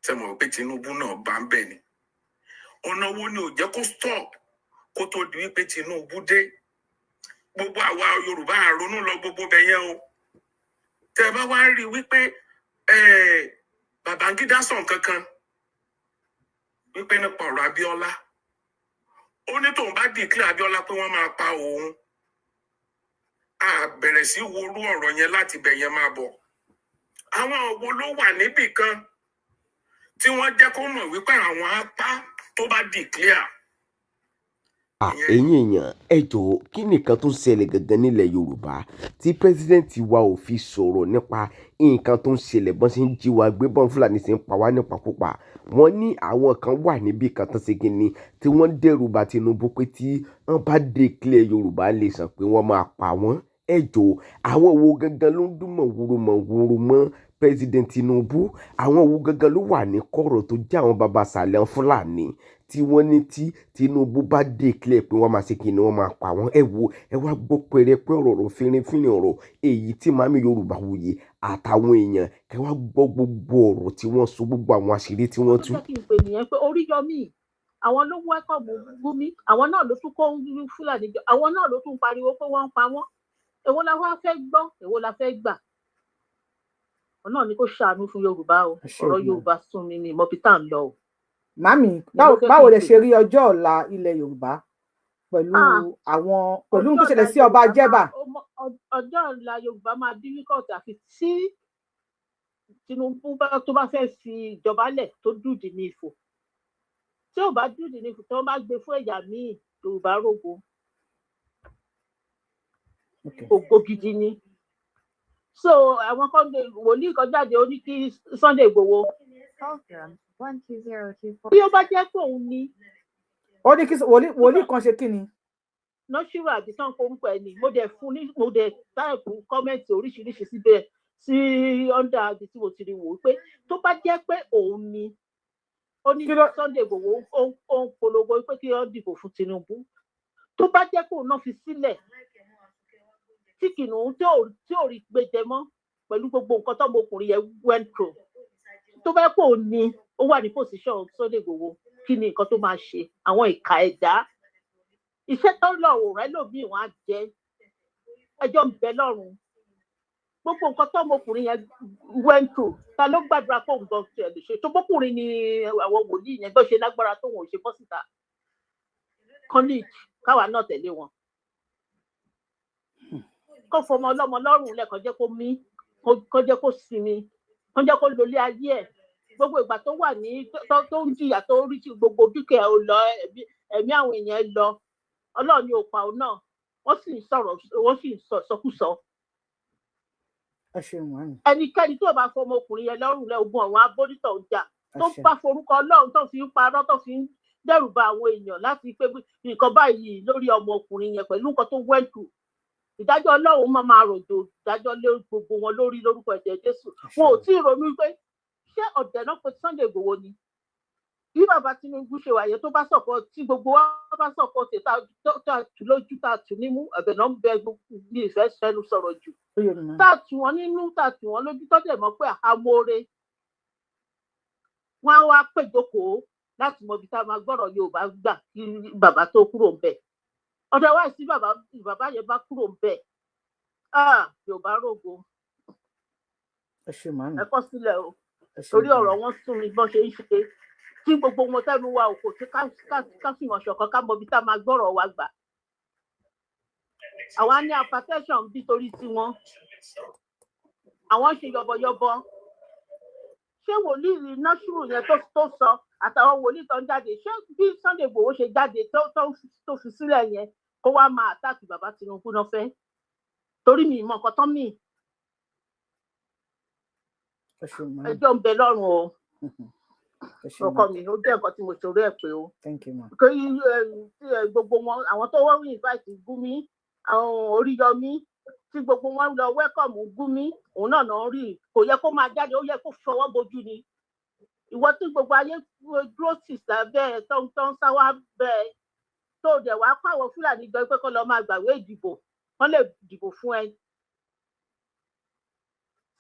ṣe mọ̀ pé Tinubu náà bá ń bẹ̀ ni ọ̀nà wo ni ò jẹ́ kó stop kó tó di wípé Tinubu dé gbogbo àwa Yorùbá àrònú lọ gbogbo bẹ̀ yẹn o tẹ bá wá rí wípé Babangida sọ kankan wípé nípa ọ̀rọ̀ Abíọ́lá ó ní tóun bá declare Abíọ́lá pé wọ́n máa pa òun a bẹ̀rẹ̀ sí worú ọ̀rọ̀ yẹn láti bẹ̀ yẹn máa bọ̀ àwọn wo ló wà níbì kan tí wọ́n jẹ́ kó mọ̀ wípé àwọn apá tó bá declare. ẹ̀yin èèyàn ẹ jọ̀ọ́ kí nìkan tó ń ṣẹlẹ̀ gangan nílẹ̀ Yorùbá tí pírẹsidẹ́ǹtì wa ò fi sọ̀rọ̀ nípa nǹkan tó ń ṣẹlẹ̀ bọ́n ṣe ń jí wa gbé bọ́n Fúlàní ṣe ń pa wá nípakúpa wọ́n ní àwọn kan wà níbì kan tó ṣe kí ni tí wọ́n dẹ́rù bà Tinubu pé tí wọ́n bá declare Yorùbá lè sàn pé wọ́n máa pa wọ́n ẹ jọ̀ọ́ àwọn wo gangan ló ń dún mọ̀wúrú mọ́ president Tinubu àwọn wo gangan ló wà ní kọ̀rọ̀ tó jẹ́ àwọn baba sàlẹ̀ Fúlàní tí wọ́n ní tí Tinubu bá declare pé wọ́n máa ṣe kí ni wọ́n máa pa wọ́n ẹ wo ẹ wá gbọ́ pẹrẹpẹ ọ̀rọ̀ fínnífínní ọ̀rọ̀ èyí tí Màmí Yorùbáwùyí àtàwọn èèyàn kẹ wá gbọ́ gbogbo ọ̀rọ̀ tí wọ́n sọ gbogbo àwọn àṣírí tí wọ́n tú. ó jẹ́ kí n pè nìyẹn pé Oríyọmí àwọn ló wẹ́kọ̀mù Gúmí àwọn náà ló tún kó Fúlàní jọ àwọn náà ló tún pariwo pé wọ́n ń pa wọ́n èwo la wá fẹ́ gbọ́ èwo la fẹ́ gbà ọ̀nà ni kò ṣàánú fún Yorùbá o ọ̀rọ̀ Yorùbá sún mi ní mọ́bí tá à ń lọ o. Màmí báwo lẹ ṣe rí ọjọ́ ọ̀la ilẹ̀ Yorùbá pẹ̀lú àwọn pẹ̀lú tó ṣẹlẹ̀ sí ọba Jẹ́bà. ọjọ́ ọ̀la Yorùbá máa difficult àfi tí Tinubu tó bá fẹ́ fi ìjọba lẹ̀ tó dùdì ní Ifò tí ò bá dùdì ní Ifò tí wọ́n bá gbé fún ẹ̀yà míì Yorùbá rògbò ògbó gidi ni so àwọn kan wòlíì kan jáde ó ní kí Sunday Igboho bí ó bá jẹ́ pé òun ni. ó ní kí wòlíì kan ṣe kí ni. nọ́ṣírò àbísàn forúkọ ẹ̀ ni mo dẹ̀ táìpù kọ́mẹ̀ntì oríṣiríṣi síbẹ̀ sí ọ́ndà àbí tí mo ti rí wò pé tó bá jẹ́ pé òun ni ó ní Sunday Igboho ó ń polongo pé kí wọ́n dìbò fún Tinubu tó bá jẹ́ pé òun náà fi sílẹ̀ tí kìnnìún tí ò rí gbèjẹ mọ́ pẹ̀lú gbogbo nǹkan tó ọmọkùnrin yẹn went through tó bá pò ní ó wà ní position Sunday Igboho kí ni nǹkan tó máa ṣe àwọn ìka ẹ̀dá iṣẹ́ tó lọ́rùn rẹ lòmíì wọn á jẹ ẹjọ́ ń bẹ lọ́rùn gbogbo nǹkan tó ọmọkùnrin yẹn went through ta ló gbàdúrà pé òun gan tiẹ̀ lè ṣe tó bọ́kùnrin ni àwọn wòlíì yẹn bó ṣe lágbára tó wọn ò ṣe bọ́ síta college káwa náà tẹ̀lé wọn kó fọmọ ọlọ́mọ lọ́rùn lẹ́ẹ̀kan jẹ́ kó mí kó jẹ́ kó sinmi kó jẹ́ kó lólé ayé ẹ̀ gbogbo ìgbà tó wà ní tó ń jìyà tó rí tí gbogbo dúkìá ò lọ ẹ̀mí àwọn èèyàn lọ Ọlọ́run ní òpá òun náà wọ́n sì ń sọ̀rọ̀ wọ́n sì ń sọkúsọ. ẹnikẹ́ni tó bá fọmọ ọkùnrin yẹn lọ́rùn lẹ́ ogun àwọn abódítọ̀ ń jà tó bá forúkọ Ọlọ́run tó fi ń parọ́ tó fi ń dẹ́rù ba àwọn èèyàn láti pé nǹkan báyìí lórí ọmọ ọkùnrin yẹn pẹ̀lú nǹkan tó wẹ́ǹtù ìdájọ́ Ọlọ́run máa rọ̀jò ìdájọ́ lé gbogbo wọn lórí lórúkọ ẹ̀jẹ̀ Jésù wọn ò tí ì ronú pé ṣé ọ̀dẹ̀ náà pé Sunday Igboho ni bí bàbá Tinubu ṣe wà yẹn tó bá sọ̀kọ tí gbogbo wa bá sọ̀kọ ṣe tá a tù lójú tá a tù nímú ẹ̀bẹ̀ náà ń bẹ ní ìfẹ́ sẹ́nu sọ̀rọ̀ jù tá a tù wọ́n nínú tá a tù wọ́n lójú tó dẹ̀ mọ́ pé àmóore wọn á wá péjọkòó láti mọ ibi tá a máa gbọ́rọ̀ Yorùbá gbà kí bàbá tó kúrò ń bẹ̀ ọ̀dọ̀ wa sí bàbá yẹn bá kúrò ń bẹ̀ Yorùbá rògo ẹ kọ sílẹ̀ o torí ọ̀rọ̀ wọn sún mi bọ́n ṣe ń ṣe tí gbogbo wọn tẹnu wa òkò tí ká fìmọ̀ ṣọ̀kan ká mọ ibi tá a máa gbọ́rọ̀ wa gbà àwa ní apatẹ́sọ̀n bí torí tiwọn àwọn ṣe yọbọyọbọ ṣé wòlíì násùrù yẹn tó sọ àtàwọn wòlíì tó ń jáde ṣé bí Sunday Igboho ṣe jáde tó fi sílẹ̀ yẹn kó wá máa àtàkì bàbá Tinubu náà fẹ́ torí mi ìmọ̀ nǹkan tán mì ẹjọ́ ń bẹ lọ́rùn o ọkọ mi ó jẹ́ nǹkan tí mo ṣòro ẹ̀ pé o gbogbo wọn àwọn tó wọ́n invite Gúmí àwọn Oríyọmí tí gbogbo wọn lọ welcome Gúmí òun náà náà rí kò yẹ kó máa jáde ó yẹ kó fọwọ́ bojú ni ìwọ tí gbogbo ayé dúró sí sábẹ́ tó ń sáwá bẹ́ẹ̀ tó dẹ̀ wá pàwọ̀ Fúlàní jọ pé kó lọ máa gbàwé ìdìbò wọ́n lè dìbò fún ẹ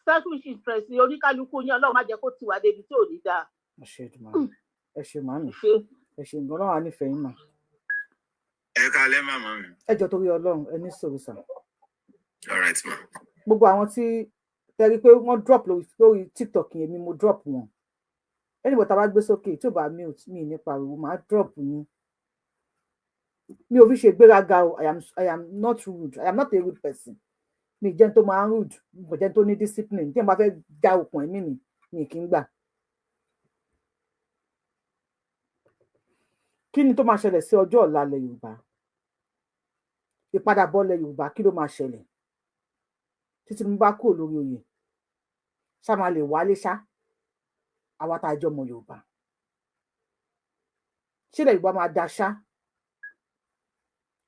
selfish interest oníkálukú yín Ọlọ́run má jẹ́ kó tiwa débi tí ò ní dáa ẹ ṣe màmí ẹ ṣe nǹkan náà wà nífẹ̀ẹ́ yín mà. Ẹ káalẹ́ màmá mi. Ẹ jọ̀ọ́ torí Ọlọ́run ẹ ní sọ̀rọ̀ sà. All right ma. Gbogbo àwọn tí tẹ́rí pé wọ́n drop lórí TikTok yẹn mi mo drop wọn. Anybody tá bá gbé sókè tí ò bá mute mi ní pariwo máa drop yín. Mi ò fi ṣe gbéraga o, I am not rude, I am not a rude person. Mi jẹ́ tó máa ń rude, mo jẹ́ tó ní discipline. Tí n bá fẹ́ já okùn ẹ̀mí mi kì í gbà. Kí ni tó máa ṣẹlẹ̀ sí ọjọ́ ọ̀la ilẹ̀ Yorùbá? Ìpadàbọ̀ ilẹ̀ Yorùbá kí ló máa ṣẹlẹ̀? Títí mo bá kúrò lórí oyè ṣá máa lè wálé ṣá àwa tá a jọ ọmọ Yorùbá. Ṣé ilẹ̀ Yorùbá máa da ṣá?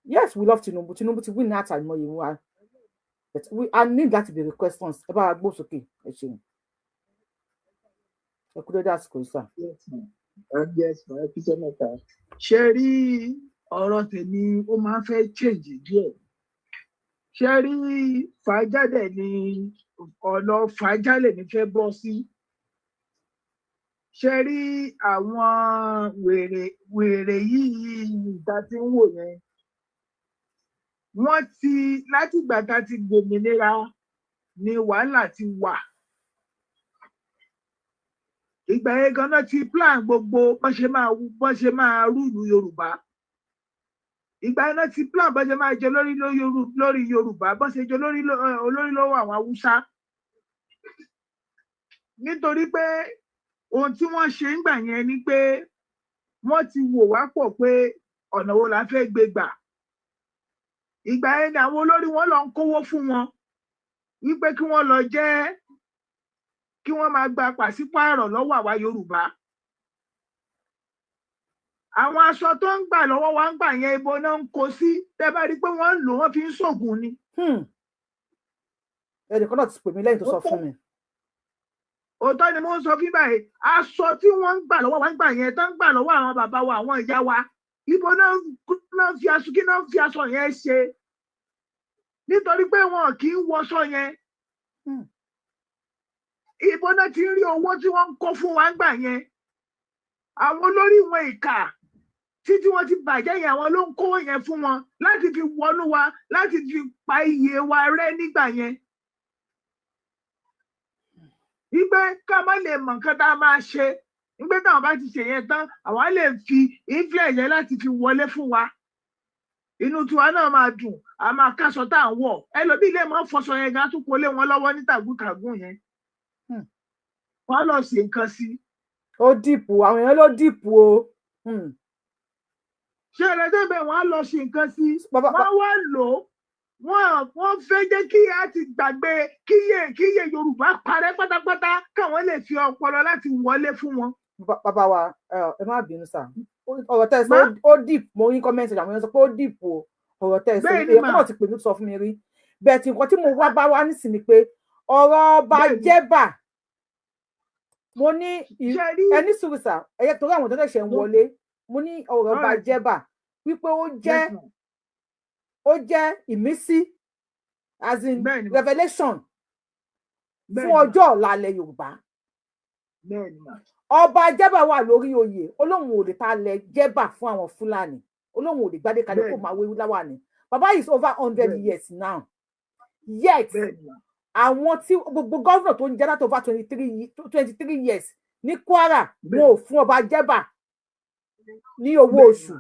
Yes, we love Tinubu. Tinubu ti win ní àtàìmọye wa. But I need that to be questions. Ẹ bá wa gbó sókè ẹ ṣeun. Ẹ kú dédé àsìkò ìsà. Yes, ma. Ẹ fi sọ mẹ́ta. Ṣé rí ọ̀rọ̀ tèmi ó máa ń fẹ́ change díẹ̀. Ṣé rí fàájálẹ̀ ni ọ̀nà fàájálẹ̀ ní fẹ́ bọ́ sí. Ṣé rí àwọn wèrè yìí ìta tí ń wò yẹn. Wọ́n ti látìgbà tá a ti gbòmìnira ni wàhálà ti wà. Ìgbà yẹn ganan ti plan gbogbo bọ́n ṣe máa rúlu Yorùbá. Ìgbà yẹn náà ti plan bọ́n ṣe máa jẹ lórí Yorùbá bọ́n ṣe jẹ olórí lọ́wọ́ àwọn Haúsá. Nítorí pé ohun tí wọ́n ṣe ńgbà yẹn ni pé wọ́n ti wò wá pọ̀ pé ọ̀nà wo la fẹ́ gbé gbà. Ìgbà yẹn ni àwọn olórí wọn lọ ń kówó fún wọn wípé kí wọ́n lọ jẹ́ kí wọ́n máa gba pàṣípààrọ̀ lọ́wọ́ àwa Yorùbá. Àwọn aṣọ tó ń gbà lọ́wọ́ wa ń gbà yẹn ibo náà ń kó sí tẹ́ bá rí i pé wọ́n ń lò wọ́n fi ń ṣògùn ni. Ẹnìkan náà ti pè mí lẹ́yìn tó sọ fún mi. Òótọ́ ni mo ń sọ fún báyìí aṣọ tí wọ́n ń gbà lọ́wọ́ wa ń gbà yẹn tó ń gbà lọ́wọ́ àwọn bàbá wa àwọn ìyá wa ibo náà fi aṣọ kí náà fi aṣọ yẹn ṣe nítorí pé wọn kì í wọṣọ yẹn. Ibo náà ti ń rí owó tí wọ́n ń kó fún wa gbà yẹn. Àwọn olórí wọn ìkà títí wọ́n ti bàjẹ́ yẹn àwọn ló ń kówó yẹn fún wọn láti fi wọnú wa láti fi pa iye wa rẹ́ nígbà yẹn. Ìgbé ká má lè mọ̀ nǹkan tá a máa ṣe nígbà táwọn bá ti ṣe yẹn tán àwọn lè fi influence yẹn láti fi wọlé fún wa. Inú tiwa náà máa dùn a máa káṣọ tá à ń wọ̀ ẹlòmíì lè máa fọṣọ yẹn gan tún kó lé wọn lọ́wọ́ ní tàgùntàgùn yẹn. Wọ́n lọ ṣe nǹkan sí. Ó dìpù àwọn èèyàn ló dìpù o. Ṣé ẹlẹ́dẹ̀bẹ̀ wọ́n á lọ ṣe nǹkan sí. Wọ́n wá lò ó wọ́n fẹ́ jẹ́ kí a ti gbàgbé kíyè Yorùbá parẹ́ pátápátá káwọn lè fi ọpọlọ láti wọlé fún wọn. Bàbá wa ẹ má bínú sà ọ̀rọ̀ tẹ́ ẹ sọ ó dìpù mo rí kọ́mẹ́ǹtì àwọn èèyàn sọ pé ó dìpù o ọ̀rọ̀ tẹ́ ẹ sọ èèyàn náà ti pè mí sọ fún mi rí bẹ́ẹ̀ tí nǹkan tí mo wá bá wá nísìnyí pé ọ̀rọ̀ ọba Jẹ́bà mo ní ẹni sùrùsà ẹ̀yẹ torí àwọn tó ṣẹ̀ṣẹ̀ ń wọlé mo ní ọ̀rọ̀ ọba Jẹ́bà wípé ó jẹ́ ìmísí as in revelation fún ọjọ́ ọ̀la ilẹ̀ Yorùbá. Ọba Jẹ́bà wà lórí oyè olóhùn ò lè ta lẹ̀ Jẹ́bà fún àwọn Fúlàní olóhùn ò lè gbádé kalẹ̀ kó máa wéwú láwà ni baba is over 100 years now yet àwọn tí gbogbo gọ́vnà tó ń jẹ́ láti over 23 years ní Kwara wọn ò fún ọba Jẹ́bà ní owó oṣù.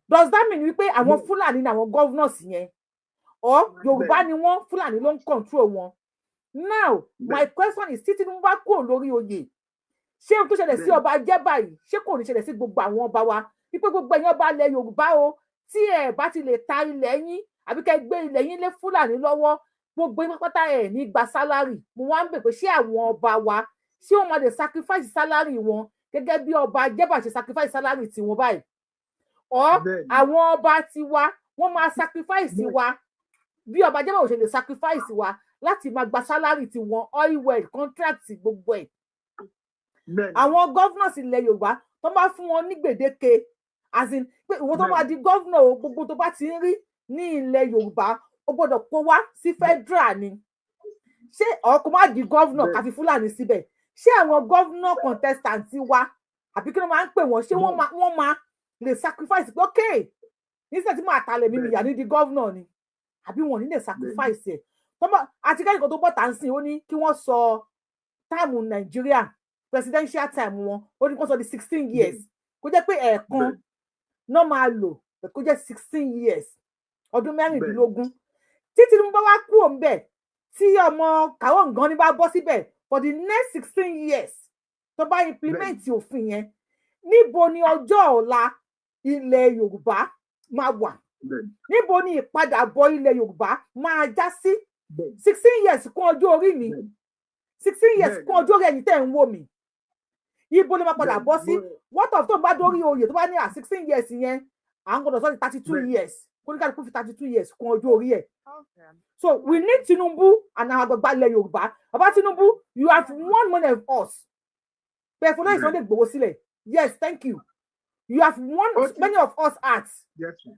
Does that mean wípé àwọn Fúlàní ni àwọn governors yẹn or Yorùbá ni wọ́n Fúlàní ló ń control wọn? Now my question is títí ní bá kúrò lórí oyè ṣé ohun tó ṣẹlẹ̀ sí ọba Jẹ́bà yìí ṣé kò ní ṣẹlẹ̀ sí gbogbo àwọn ọba wa wípé gbogbo ẹ̀yin ọba ilẹ̀ Yorùbá o tí ẹ bá ti lè ta ilẹ̀ yín àbí kẹ́ gbé ilẹ̀ yín lé Fúlàní lọ́wọ́ gbogbo yín pátá ẹ̀ ní gba sálárì mo wá ń bẹ̀ pé ṣé àwọn ọba wa ṣé wọ́n máa lè sacrifice sálárì wọn gẹ́gẹ́ bí ọba Jẹ́bà ṣe sacrifice sálárì tiwọn báyìí or àwọn ọba tiwa wọ́n máa sacrifice wa bí ọba Jẹ́bà ò ṣe lè sacrifice wa láti máa gba sálárì tiwọn oil well contract gbogbo ẹ̀. Àwọn governors ilẹ̀ Yorùbá tó bá fún wọn ní gbèdéke as in pé ìwọ tó máa di governor o gbogbo tó bá ti ń rí ní ilẹ̀ Yorùbá ó gbọ́dọ̀ kó wá sí federal ni ṣé ọkọ má di governor káfí Fúlàní síbẹ̀ ṣé àwọn governor contestant wa àbí kí ló máa ń pè wọ́n ṣé wọ́n máa lè sacrifice pé okay nígbà tí màá talẹ̀ mímì yà ní di governor ni àbí wọn ní lè sacrifice ẹ̀ tọ́mọ àti kẹ́kọ̀ọ́ tó bọ̀ tà ń sìn ó ní kí wọ́n sọ táìmù Nàìjíríà presidential time wọn ó ní kí wọ́n sọ di 16 years kó jẹ́ pé ẹ̀ẹ̀kan náà máa lò kó jẹ́ 16 years ọdún 16 tí Tinubu wá kú òǹbẹ̀ tí ọmọ Kàwọ́ ngan ní bá bọ́ síbẹ̀ for the next 16 years tó bá implement òfin yẹn níbo ni ọjọ́ ọ̀la ilẹ̀ Yorùbá máa wà níbo ni ìpadàbọ̀ ilẹ̀ Yorùbá máa já sí 16 years kún ọjọ́ orí mi 16 years kún ọjọ́ orí ẹ̀yin tẹ́ ń wò mí ibo ló máa padà bọ́ sí what of tó bá dórí oyè tó bá ní 16 years yẹn à ń gbọdọ̀ sọ di 32 years kó ní kálukú fi 32 years kún ọjọ́ orí ẹ̀. So we need Tinubu and our àgbàgbà ilẹ̀ Yorùbá bàbá Tinubu you have won many of us bẹ́ẹ̀ fún náà ìsọ̀ndẹ̀ gbowó sílẹ̀ yes thank you you have won many of us hearts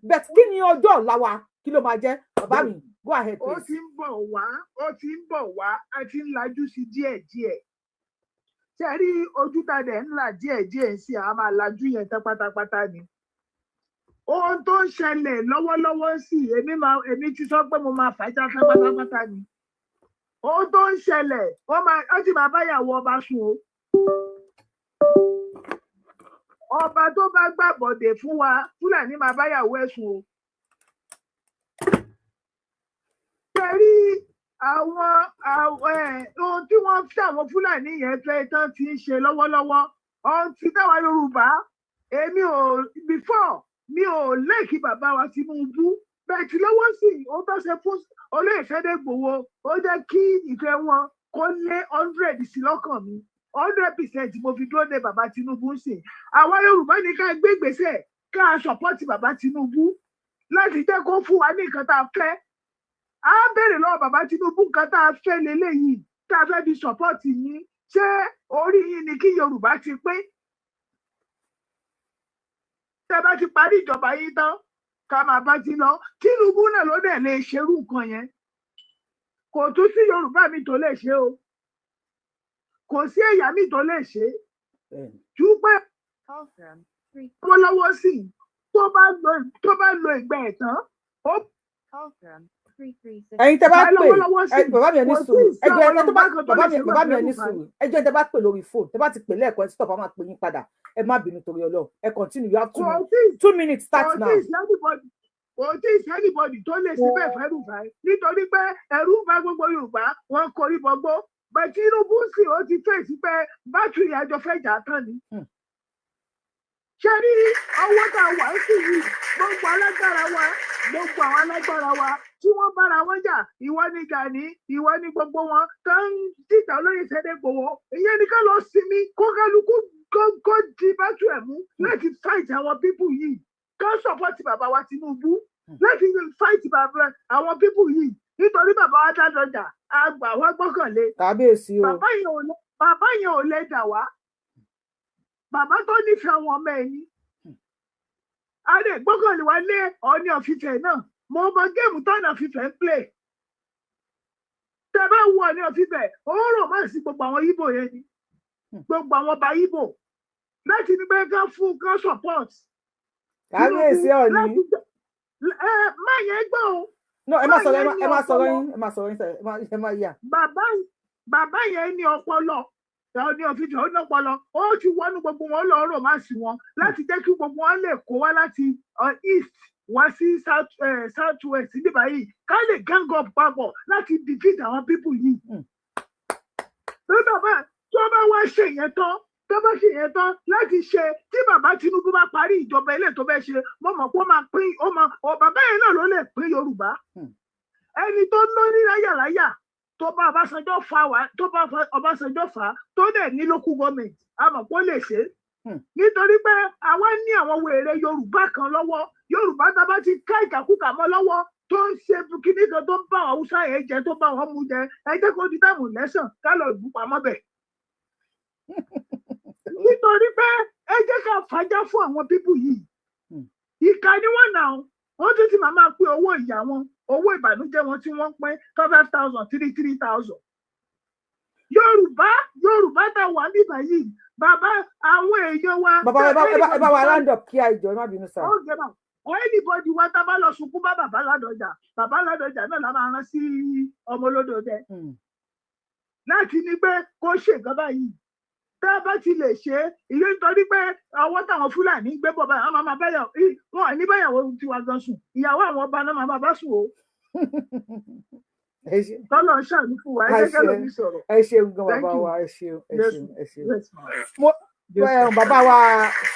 but kí ni ọjọ́ ọ̀la wa kí ló máa jẹ́ bàbá mi go ahead please. ó ti ń bọ̀ wá a ti ń lajú sí díẹ̀díẹ̀ ṣe rí ojú ta dẹ̀ ńlá díẹ̀díẹ̀ sí a máa lajú yẹn tán pátápátá ni ohun tó ń ṣẹlẹ̀ lọ́wọ́lọ́wọ́ sí èmi ti sọ pé mo máa fàájà pátápátá ni ohun tó ń ṣẹlẹ̀ ó ti máa báyàwó ọba sùn o ọba tó bá gbàbọ̀dè fún wa Fúlàní máa báyàwó ẹ̀ sùn o ṣe rí ohun tí wọ́n fi àwọn Fúlàní yẹn fẹ́ tán ti ń ṣe lọ́wọ́lọ́wọ́ ohun tí táwa Yorùbá èmi ò before mi ò lẹ́ẹ̀kí bàbá wa Tinubu bẹ́ẹ̀ tí lọ́wọ́ sí ó tó ṣe fún olóyè Sunday Igboho ó jẹ́ kí ìfẹ́ wọn kó lé 100 sí lọ́kàn mi 100% mo fi dúró de bàbá Tinubu sí àwa Yorùbá ní ká gbé ìgbésẹ̀ ká support bàbá Tinubu láti jẹ́ kó fún wa ní nǹkan tá a fẹ́ a béèrè lọ́wọ́ bàbá Tinubu nǹkan tá a fẹ́ lélẹ́yìí tá a fẹ́ fi support yín ṣé orí yín ni kí Yorùbá ti pé tẹ́ bá ti parí ìjọba yín tán ká máa bá ti lọ Tinubu náà ló dẹ̀ lè ṣerú nǹkan yẹn kò tún sí Yorùbá mi tó lè ṣe o kò sí ẹ̀yà mi tó lè ṣe jù pé lọ́wọ́lọ́wọ́ sí tó bá lo ìgbà ẹ̀ tán ó. ẹ̀yin tẹ́ bá pè bàbá mi ẹ ní sùúrù ẹjọ́ tó bá bàbá mi ẹ ní sùúrù ẹjọ́ tẹ́ bá pè lórí fóònù tẹ́ bá ti pè lẹ́ẹ̀kan ẹ stop àwọn máa pè yín padà ẹ má bínú torí Ọlọ́run ẹ continue you have 2 minutes start now. kò tí ì sẹ́nìbọ̀dì tó lè ṣe bẹ́ẹ̀ fẹ́rù báyìí nítorí pé ẹ̀rù ń bá gbogbo Yorùbá wọn korí bọgbó bẹ́ẹ̀ Tinubu sì ó ti fèsì pé bátìrì àjọ fẹ́ jà tán ni. ṣé ní ọwọ́ tá a wà sí yìí gbogbo àwọn alágbára wa tí wọ́n bára wọn jà ìwọ ni Gani ìwọ ni gbogbo wọn tó ń dìtà olóyè Sunday Igboho ìyẹn ni ká lọ sinmi kó kálukú kó di bátù ẹ̀ mú láti fight àwọn pípù yìí ká support bàbá wa Tinubu láti fight bàbá àwọn pípù yìí nítorí bàbá wa dájọjà àgbà wa gbọ́kànlé kábíyèsí o bàbá yẹn ò lè dà wá bàbá tó nífẹ̀ẹ́ àwọn ọmọ ẹ̀yìn adé gbọ́kànlé wa lé Ọọ̀ni of Ifẹ̀ náà mo mọ géèmù tọ́nà of Ifẹ̀ ń play tẹ bá wọ Ọọ̀ni of Ifẹ̀ ó rò má sí gbogbo àwọn Ìgbò yẹn ni gbogbo àwọn ọba Ìgbò láti ní pé ká fún ká support. kábíyèsí Ọọ̀ni. má yẹn gbọ́ o. no ẹ má sọ̀rọ̀ yín ẹ má yà. bàbá yẹn ní ọpọlọ Ọọ̀ni of Ifẹ̀ ó ní ọpọlọ ó ti wọnú gbogbo wọn lọ rò má sí wọn láti jẹ́ kí gbogbo wọn lè kó wá láti east wá sí south west níbà yìí ká lè gang up papọ̀ láti defeat àwọn people yìí. tó bá wá ṣe yẹn tán láti ṣe tí bàbá Tinubu bá parí ìjọba ilé tó fẹ́ ṣe mo mọ̀ pé ó máa pín bàbá yẹn náà ló lè pín Yorùbá ẹni tó lórí láyàláyà tó bá Ọbásanjọ́ fà á tó dẹ̀ ní local government a mọ̀ pé ó lè ṣe nítorí pé àwa ní àwọn wèrè Yorùbá kan lọ́wọ́ Yorùbá tá a bá ti ká ìkàkùkà mọ́ lọ́wọ́ tó ń ṣe kíní kan tó ń bá àwọn Haúsá yẹn jẹ tó bá wọn mú jẹ ẹ jẹ́ kó di táàmù lẹ́sàn ká lọ ìbú pamọ́ bẹ̀. nítorí pé ẹ jẹ́ ká fàájà fún àwọn pípù yìí ìkà ni wọ́n nà wọ́n tún ti máa pín owó ìyá wọn owó ìbànújẹ́ wọn tí wọ́n pín 5,000 3,000. Yorùbá tá wà níbà yìí bàbá àwọn èèyàn wa. bàbá ẹ bá wa round up kí àìjọ ẹ má bínú sá. anybody wa tá bá lọ sunkún bá bàbá Ládọjà náà la máa rán sí ọmọ Olódòdẹ láti ní pé kó ṣe nǹkan báyìí tá a bá ti lè ṣe ìyẹn nítorí pé ọwọ́ táwọn Fúlàní gbé bọ̀ báyìí àwọn máa báyàwó wọn ní báyàwó tiwa gan sùn ìyàwó àwọn ọba náà máa bá sùn o. tọ́lọ̀ ṣàánú fún wa ẹ jẹ́ kẹ́ lómi sọ̀rọ̀. ẹ ṣeun gan bàbá wa ẹ ṣeun. bàbá wa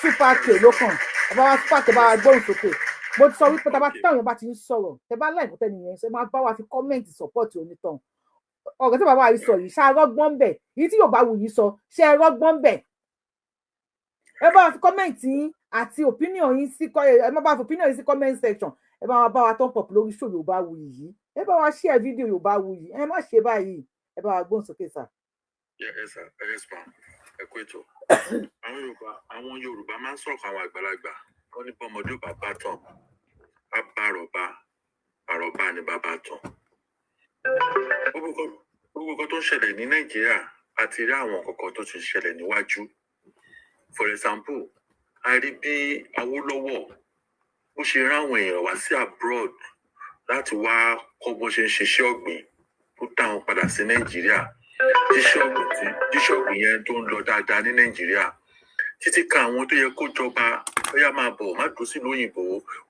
Super K ló kàn bàbá wa Super K bá wa gbóhùn sókè mo ti sọ wípé táwọn èèyàn bá ti ń sọ̀rọ̀ tẹ bá láì fọ́tẹ́ nìyẹn ṣe máa bá wa fi kọ́mẹ́ǹtì sọ́pọ́ọ̀tì onítàn ọ̀rọ̀ tí bàbá yìí sọ yìí ṣe arọ́gbọ́n bẹ̀ èyí tí Yorùbá wù yìí sọ ṣe arọ́gbọ́n bẹ̀ ẹ bá wa fi kọ́mẹ́ǹtì yín àti opinion yín sí ẹ má bá fi opinion yín sí comment section ẹ bá wa turn up lórí show Yorùbá wù yìí ẹ bá wa share fídíò Yorùbá wù yìí ẹ má ṣe báyìí ẹ bá wa gbóhùn sókè sà. ẹ kú ètò àwọn Yorùbá máa ń sọ̀rọ̀ àwọn àgbàlagbà wọ́n ní bọ́mọdé bàbá tán àròbá ni bàbá tán. Gbogbo kan tó ń ṣẹlẹ̀ ní Nàìjíríà àti rí àwọn kọ̀ọ̀kan tó ti ṣẹlẹ̀ níwájú. For example, a rí bí Awólọ́wọ̀ bó ṣe rán àwọn èèyàn wá sí abroad láti wá kọ́ bó ṣe ń ṣiṣẹ́ ọ̀gbìn tó dá wọn padà sí Nàìjíríà. Tíṣẹ́ ọ̀gbìn yẹn tó ń lọ dáadáa ní Nàìjíríà. Títí kan àwọn tó yẹ kó jọba bóyá máa bọ̀ má dùn sí lóyìnbó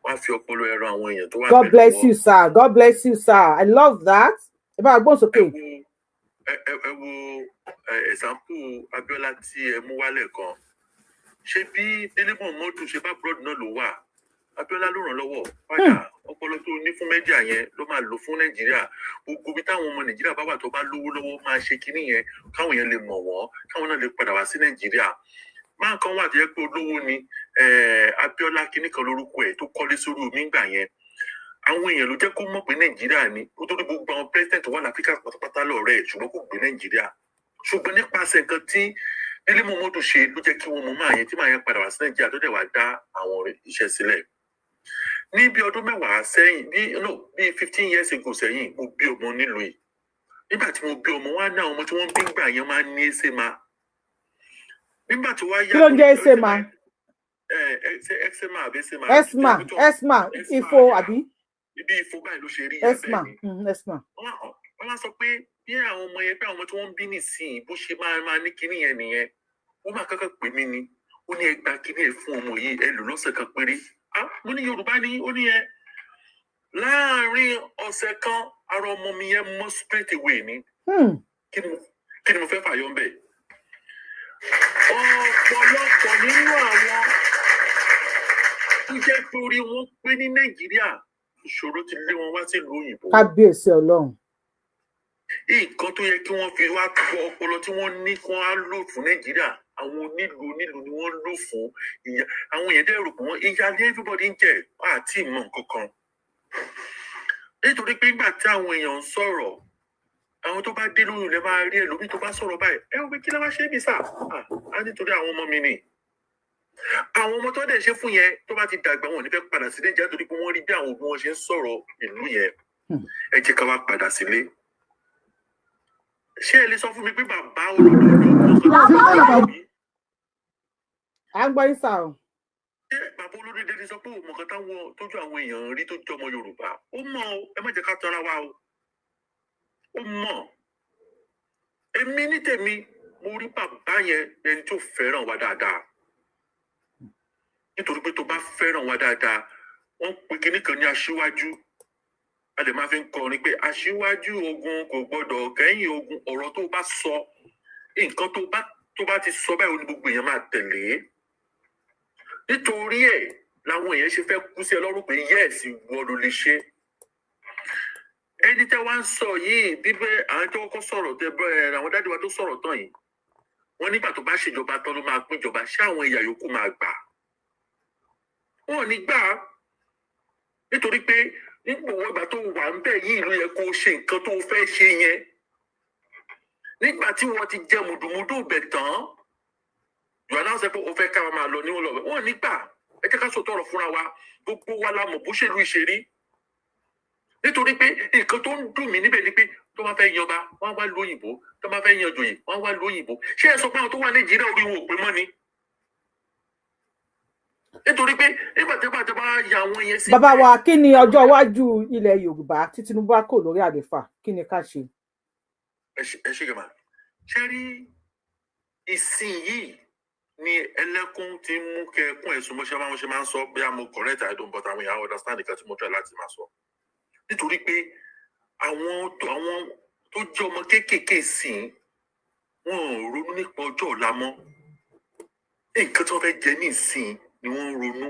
wọ́n á fi ọpọlọ ẹ̀rọ àwọn èèyàn tó wà pẹ̀lú wọn. God bless you sir. God bless you sir. I love that. ẹ bá gbóhùn sókè. ẹ wo example Abíọ́lá tí ẹ mú wálẹ̀ kan ṣé bí Délé Mọ̀mọ́dù ṣe bá abroad náà ló wà Abíọ́lá ló ràn lọ́wọ́ padà ọpọlọ tó ní fún mẹ́díà yẹn ló máa lò fún Nàìjíríà gbogbo bí táwọn ọmọ Nàìjíríà bá wà tó bá lówó lọ́wọ́ máa ṣe kinní yẹn káwọn yẹn lè mọ̀ wọ́n káwọn náà lè padà wá sí Nàìjíríà máa kan wà tó yẹ pé olówó ni Abíọ́lá kinní kan lórúkọ ẹ̀ tó kọ́lé sórí omi ńgbà yẹn àwọn èèyàn ló jẹ́ kó mọ̀ pé Nàìjíríà ni ó tó ní gbogbo àwọn president wà láfíríkà pátápátá lọ́rẹ́ ẹ̀ ṣùgbọ́n kò gbé Nàìjíríà ṣùgbọ́n nípasẹ̀ nǹkan tí Délé Mọ̀mọ́dù ṣe ló jẹ́ kí wọ́n mọ̀ máa yẹn tí máa yẹn padà wá sí Nàìjíríà tó dẹ̀ wá dá àwọn iṣẹ́ sílẹ̀ ní bí ọdún mẹ́wàá sẹ́yìn bí 15 years ago sẹ́yìn mo bí ọmọ nílùú yìí nígbà tí mo bí ọmọ wa náà ọmọ tí wọ́n bí gbà yẹn máa ní ẹsẹ̀ máa nígbà tí wọ́n yá kí ló ń jẹ́ ẹsẹ̀ máa eczema àbí eczema eczema ifo àbí ibi ifo báyìí ló ṣe rí eczema wọ́n máa sọ pé bí àwọn ọmọ yẹn pé àwọn tí wọ́n ń bí nísìnyí bó ṣe máa ní kinní yẹn nìyẹn wọ́n máa kọ́kọ́ pè mí ni ó ní ẹgbàá kinní ẹ̀ fún ọmọ yìí ẹ lò lọ́sẹ̀ kan péré mo ní Yorùbá ní ó ní yẹn láàárín ọ̀sẹ̀ kan ara ọmọ mi yẹn mọ́ straight away ni kí ni mo fẹ́ fàyọ ń bẹ̀ ọ̀pọ̀lọpọ̀ nínú àwọn tó jẹ́ pé orí wọn pé ní Nàìjíríà ìṣòro ti lé wọn wá sílùú òyìnbó. Kábíyèsí Ọlọ́run. Nǹkan tó yẹ kí wọ́n fi wá kọ́ ọpọlọ tí wọ́n ní kí wọ́n á lò fún Nàìjíríà àwọn onílù ni wọ́n lò fún ìyá àwọn èèyàn dẹ̀ rò pé wọ́n ìyá ní everybody ń jẹ àti ìmọ̀ nǹkan kan. Nítorí pé nígbà tí àwọn èèyàn ń sọ̀rọ̀ àwọn tó bá dé lóyún lẹ máa rí ẹlòmíì tó bá sọ̀rọ̀ báyìí ẹ wọ́n pé kí lè wá ṣe é bí sà á nítorí àwọn ọmọ mi ni àwọn ọmọ tó dẹ̀ ṣe fún yẹn tó bá ti dàgbà wọn ò ní fẹ́ padà sí Nàìjíríà torí pé wọ́n rí bí àwọn òbí wọn ṣe ń sọ̀rọ̀ ìlú yẹn ẹ jẹ́ ká wá padà sílé ṣé ẹ lè sọ fún mi pé bàbá olódò à ń gbọ́ yín sà o. ṣé bàbá olódò dédé sọ pé òmò kan táwọn tójú àwọn èèyàn rí tó jọ ọmọ Yorùbá ó mọ̀ ẹ má jẹ́ ká tọ́ra wa o ó mọ̀ èmi ní tèmi mo rí bàbá yẹn ẹni tó fẹ́ràn wa dáadáa nítorí pé tó bá fẹ́ràn wa dáadáa wọ́n pe kinní kan ní aṣíwájú a lè máa fi ń kọrin pé aṣíwájú ogun kò gbọdọ̀ kẹ́yìn ogun ọ̀rọ̀ tó bá sọ nǹkan tó bá ti sọ báyìí ní gbogbo èèyàn máa tẹ̀lé nítorí ẹ̀ làwọn èèyàn ṣe fẹ́ kú sí ẹ lọ́rùn pé yẹ́ẹ̀sì wọ́n ló lè ṣe ẹni tẹ́ wá ń sọ yìí bíbẹ́ àwọn tó kọ́kọ́ sọ̀rọ̀ tẹ́ bẹ́ẹ̀ àwọn dáàdì wa tó sọ̀rọ̀ tán yìí wọ́n nígbà tó bá ṣèjọba tán ló máa pín ìjọba ṣé àwọn ẹ̀yà yòókù máa gbà wọn ò ní gbà nítorí pé nígbà ìgbà tó wà ń bẹ̀ yìí ló yẹ kó ṣe nǹkan tó fẹ́ ṣe yẹn nígbà tí wọ́n ti jẹ mùdùmùdù bẹ̀ tán ìwà náà sọ pé ó fẹ́ ká máa lọ níwọ̀n lọ́wọ́ wọn ò ní gbà ẹ jẹ́ ká sọ tọrọ fúnra wa gbogbo wa la mọ̀ bó ṣèlú ìṣerí nítorí pé nǹkan tó ń dùn mí níbẹ̀ ni pé tó bá fẹ́ yanba wọ́n wá lóyìnbó tó bá fẹ́ yan joyè wọ́n wá lóyìnbó ṣé ẹ sọ pé àwọn tó wà Nàìjíríà orí wọn ò pé mọ́ ni nítorí pé nígbà tí bá ya àwọn yẹn sí. bàbá wa kí ni ọjọ́ iwájú ilẹ̀ Yorùbá tí Tinubu kò lórí àlééfà kí ni ká ṣe. ẹ ṣe gàmà ṣe rí ìsìn yìí ni ẹlẹ́kùn ti mú kẹkún ẹ̀sùn bó ṣe máa ń sọ bí a mo correct I don't but àwọn èèyàn understand nǹkan tí mo try láti máa sọ nítorí pé àwọn tó jẹ́ ọmọ kéékèèké sìn wọn ò ronú nípa ọjọ́ ọ̀la mọ́ nǹkan tí wọ́n fẹ́ jẹ ní ìsìn ni wọ́n ń ronú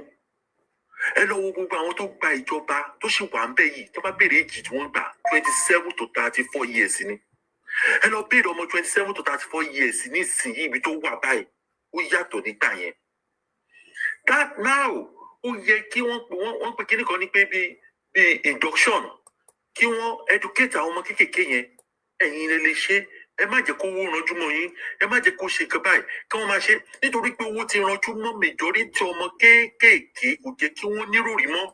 ẹ lọ wo gbogbo àwọn tó gba ìjọba tó sì wà ń bẹ yìí tó bá béèrè èjì tí wọ́n gbà 27 to 34 years ni ẹ lọ béèrè ọmọ 27 to 34 years ní ìsìn yìí ibi tó wà báyìí ó yàtọ̀ nígbà yẹn that now ó yẹ kí wọ́n pe kíní kan ní pé bí induction kí wọ́n educate àwọn ọmọ kéékèèké yẹn ẹ̀yin lè ṣe ẹ má jẹ́ kó owó ranjú mọ́ yín ẹ má jẹ́ kó ṣe nǹkan báyìí kí wọ́n máa ṣe nítorí pé owó ti ranjú mọ́ majority ọmọ kéékèèké kò jẹ́ kí wọ́n níròrí mọ́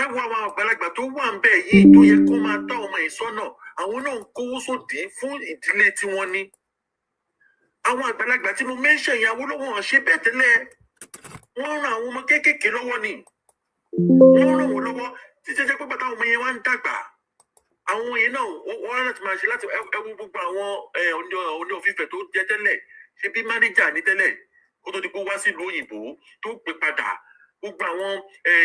ẹ wo àwọn àgbàlagbà tó wà ń bẹ yìí tó yẹ kó máa tọ́ ọmọ yìí sọ́nà àwọn náà ń kówó sódì fún ìdílé tí wọ́n ní àwọn àgbàlagbà tí mo mention yẹn Awólọ́wọ̀ wọn ṣe bẹ́ẹ̀ tẹ́lẹ̀ wọ́n ran àwọn ọmọ kéékèèké lọ́wọ́ ni wọ́n ràn wọ́n lọ́wọ́ títí jẹ́ pé bàtà ọmọ yẹn wá ń dàgbà àwọn yẹn náà wọ́n láti máa ṣe láti ẹwú gbogbo àwọn oní òfìfẹ́ tó jẹ́ tẹ́lẹ̀ ṣe bí mánéjà ní tẹ́lẹ̀ kó tó di pé wá sílùú òyìnbó tó pè padà gbogbo àwọn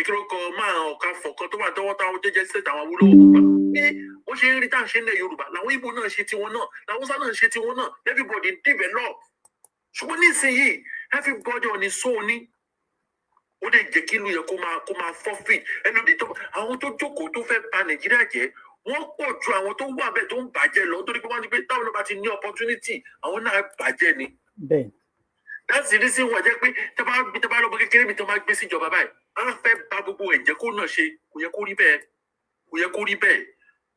kílókọ máa ọ̀ka fọ̀kan tó wà tọwọ́ táwọn jẹ́jẹ́ sí àwọn Awólọ́wọ̀ gbogbo bí wọ́n ṣe ń rí táà ṣe ń lẹ̀ Yorùbá làwọn Ìgbò náà ṣe tiwọn náà làwọn Hausa náà ṣe tiwọn náà everybody develop ṣùgbọ́n nísìnyìí everybody on his own ni ó lè jẹ́ kí ìlú yẹn kó máa forfeit ẹlòmíì tó àwọn tó jókòó tó fẹ́ bà Nàìjíríà jẹ́ wọ́n pọ̀ ju àwọn tó wà bẹ́ẹ̀ tó ń bàjẹ́ lọ nítorí pé wọ́n ní pé táwọn náà bá ti ní opportunity àwọn náà bàjẹ́ ni. that's the reason why jẹ́ pé tẹ́ bá lọ́mọ kékeré mi tó máa gbé síjọba báyìí á fẹ́ bà gbogbo ẹ̀jẹ̀ kó náà ṣe kò yẹ kó rí bẹ́ẹ̀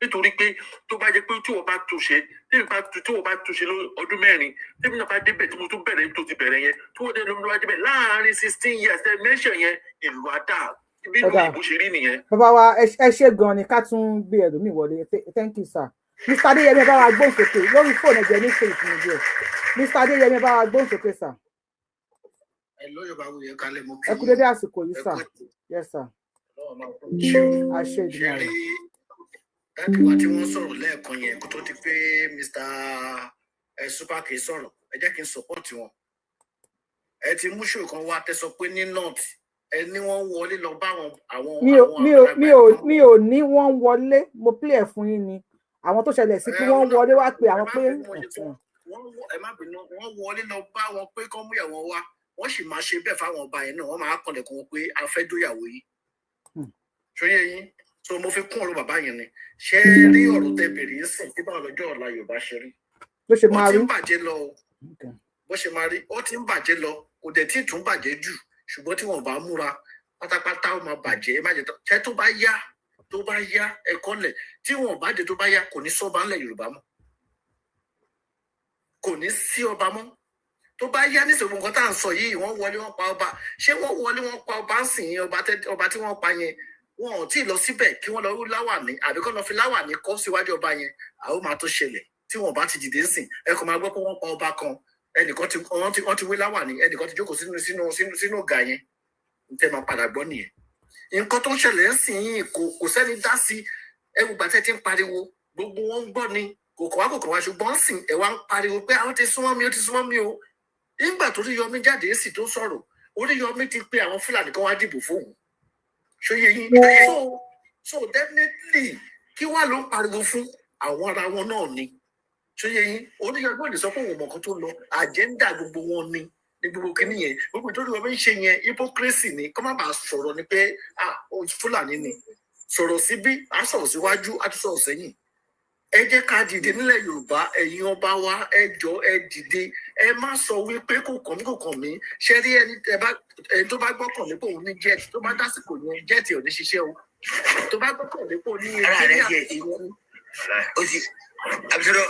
nítorí pé tó bá jẹ́ pé tí wọ́n bá túnṣe tí wọ́n bá túnṣe ọdún mẹ́rin tẹ́mi náà bá débẹ̀ tí mo tún bẹ̀rẹ̀ tó ti bẹ̀rẹ̀ yẹn tí wọ́n dé lómi wá débẹ̀ láàárín 16 years ẹ̀ mẹ́ṣẹ̀ yẹn ìlú àdá bí ìbò ṣe rí nìyẹn. bàbá wa ẹ ṣe gan ni ká tún gbé ẹlòmíì wọlé thank you sir Mr. Adéyẹmí bá wa gbóhùn sókè lórí fóònù ẹ̀jẹ̀ ní ṣe ìsinmi díẹ̀ Mr. Adéyẹmí bá wa gbóhùn sókè sir. ẹ lóye bá wuyẹ kálẹ̀ mọ́ kí ẹ kú dédé àsìkò yìí sir yes sir. àṣẹ ìdùnnú rẹ. dáàbì wa tí wọ́n sọ̀rọ̀ lẹ́ẹ̀kan yẹn kó tó di pé Mr. Superke sọ̀rọ̀ ẹ jẹ́ kí n support wọn. ẹ ti mú ṣòro kan wá tẹ́ sọ pé ní north ẹ ní wọ́n wọlé lọ bá àwọn mi ò ní wọ́n wọlé mo play ẹ̀ fún yín ni àwọn tó ṣẹlẹ̀ sí pé wọ́n wọlé wá pé àwọn pé. ẹ má bínú wọ́n wọlé lọ bá wọn pé kọ́ mú ìyàwó wá wọ́n sì máa ṣe bẹ́ẹ̀ fáwọn ọba yẹn náà wọ́n máa kọlẹ̀kùn wọn pé a fẹ́ dóyàwó yìí. ṣóyè yín so mo fi kún ọ̀rọ̀ bàbá yẹn ni ṣé rí ọ̀rọ̀ tẹ́ bèrè ń sìn tí báwọn lọ́jọ́ ọ̀la Yorùbá ṣe rí. bó ṣe máa rí ó ti ń bàjẹ́ lọ bó ṣe máa rí ó ti ń bàjẹ́ lọ kò dẹ̀ tí ì tún bàjẹ́ jù ṣùgbọ́n tí wọ́n bá múra pátápátá ó máa bàjẹ́ má jẹ́ ṣé tó bá yá ẹ̀kọ́ lẹ̀ tí wọ́n bá jẹ́ tó bá yá kò ní sọ́ba ńlẹ̀ Yorùbá mọ́ kò ní sí ọba mọ́ tó bá yá nísìnyí nǹkan tá à ń sọ yìí wọ́n wọlé wọ́n pa ọba ṣé wọ́n wọlé wọ́n pa ọba ń sìn ọba tí wọ́n pa yẹn wọn ò tí ì lọ síbẹ̀ kí wọ́n lọ rú láwàní àbí kọ́ lọ fi láwàní kọ́ síwájú ọba yẹn àwọn máa tó ṣẹlẹ̀ tí wọ́n bá ti dìde ń sìn ẹ kò máa gbọ́ pé wọ́n pa ọba kan ẹnìkan ti wé láwàní ẹnìkan ti jókòó sínú ọ̀gá yẹn tẹ́ máa padà gbọ́ nìyẹn nǹkan tó ń ṣẹlẹ̀ ń sìn yìí kò sẹ́ni dá sí ẹwù gbàtẹ́ tí ń pariwo gbogbo wọn ń gbọ́ ni kòkò wá ṣùgbọ́n ń sìn ẹ̀ wá ń pariwo pé àwọn ti súnmọ́ mi o nígbà tó Oríyọmí jáde èsì tó sọ̀rọ̀ Oríyọmí ti pé àwọn Fúlàní kan wá dìbò fóun ṣóyè yín so definitely kí wàá ló ń pariwo fún àwọn ara wọn náà ni ṣóyè yín Oríyọmí ò lè sọ pé òun mọ̀ kan tó lọ àjẹ́ńdà gbogbo wọn ni ní gbogbo kìíní yẹn gbogbo tó Oríyọmí ń ṣe yẹn hypocrisy ni kọ́ má bàa sọ̀rọ̀ ni pé Fúlàní ni sọ̀rọ̀ síbí á sọ̀rọ̀ síwájú á tún sọ̀rọ̀ sẹ́yìn ẹ jẹ́ ká dìde nílẹ̀ Yorùbá ẹ̀yin ọba wa ẹ jọ̀ọ́ ẹ dìde ẹ má sọ wípé kò kàn mí ṣe rí ẹni tó bá gbọ́kàn mí pé òun ní jet tó bá dásìkò yẹn jet ò ní ṣiṣẹ́ o tó bá gbọ́kàn mí pé òun ní jet ìwọ̀n ó ti àbísọ́dọ̀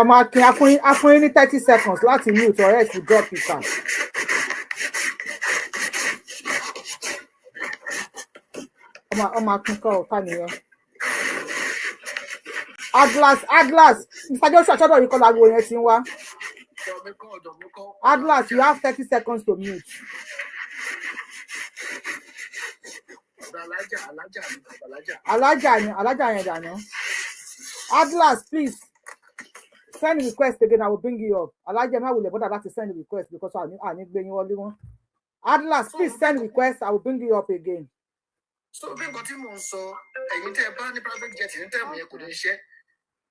ọmọ akin afúnyin ní 30 seconds láti mute or else you drop it down. ọmọ akínkọ́ ọ̀tá nìyẹn. Atlas Mr. Joshua ṣọ́dọ̀ yìí kọ́ la wo yẹn ti ń wá. Atlas, you have 30 seconds to mute. Alaja yẹn dànù. Atlas, please send request again. I will bring you up. Alaja ma wulẹ̀ bọ́dà láti send request because I need gbé yín wọlé wọn. Atlas, please send request. I will bring you up again. So bí nǹkan tí mò ń sọ ẹ̀yin tẹ́ ẹ bá ní private jet ní tẹ́ẹ̀mù yẹn kò ní ṣiṣẹ́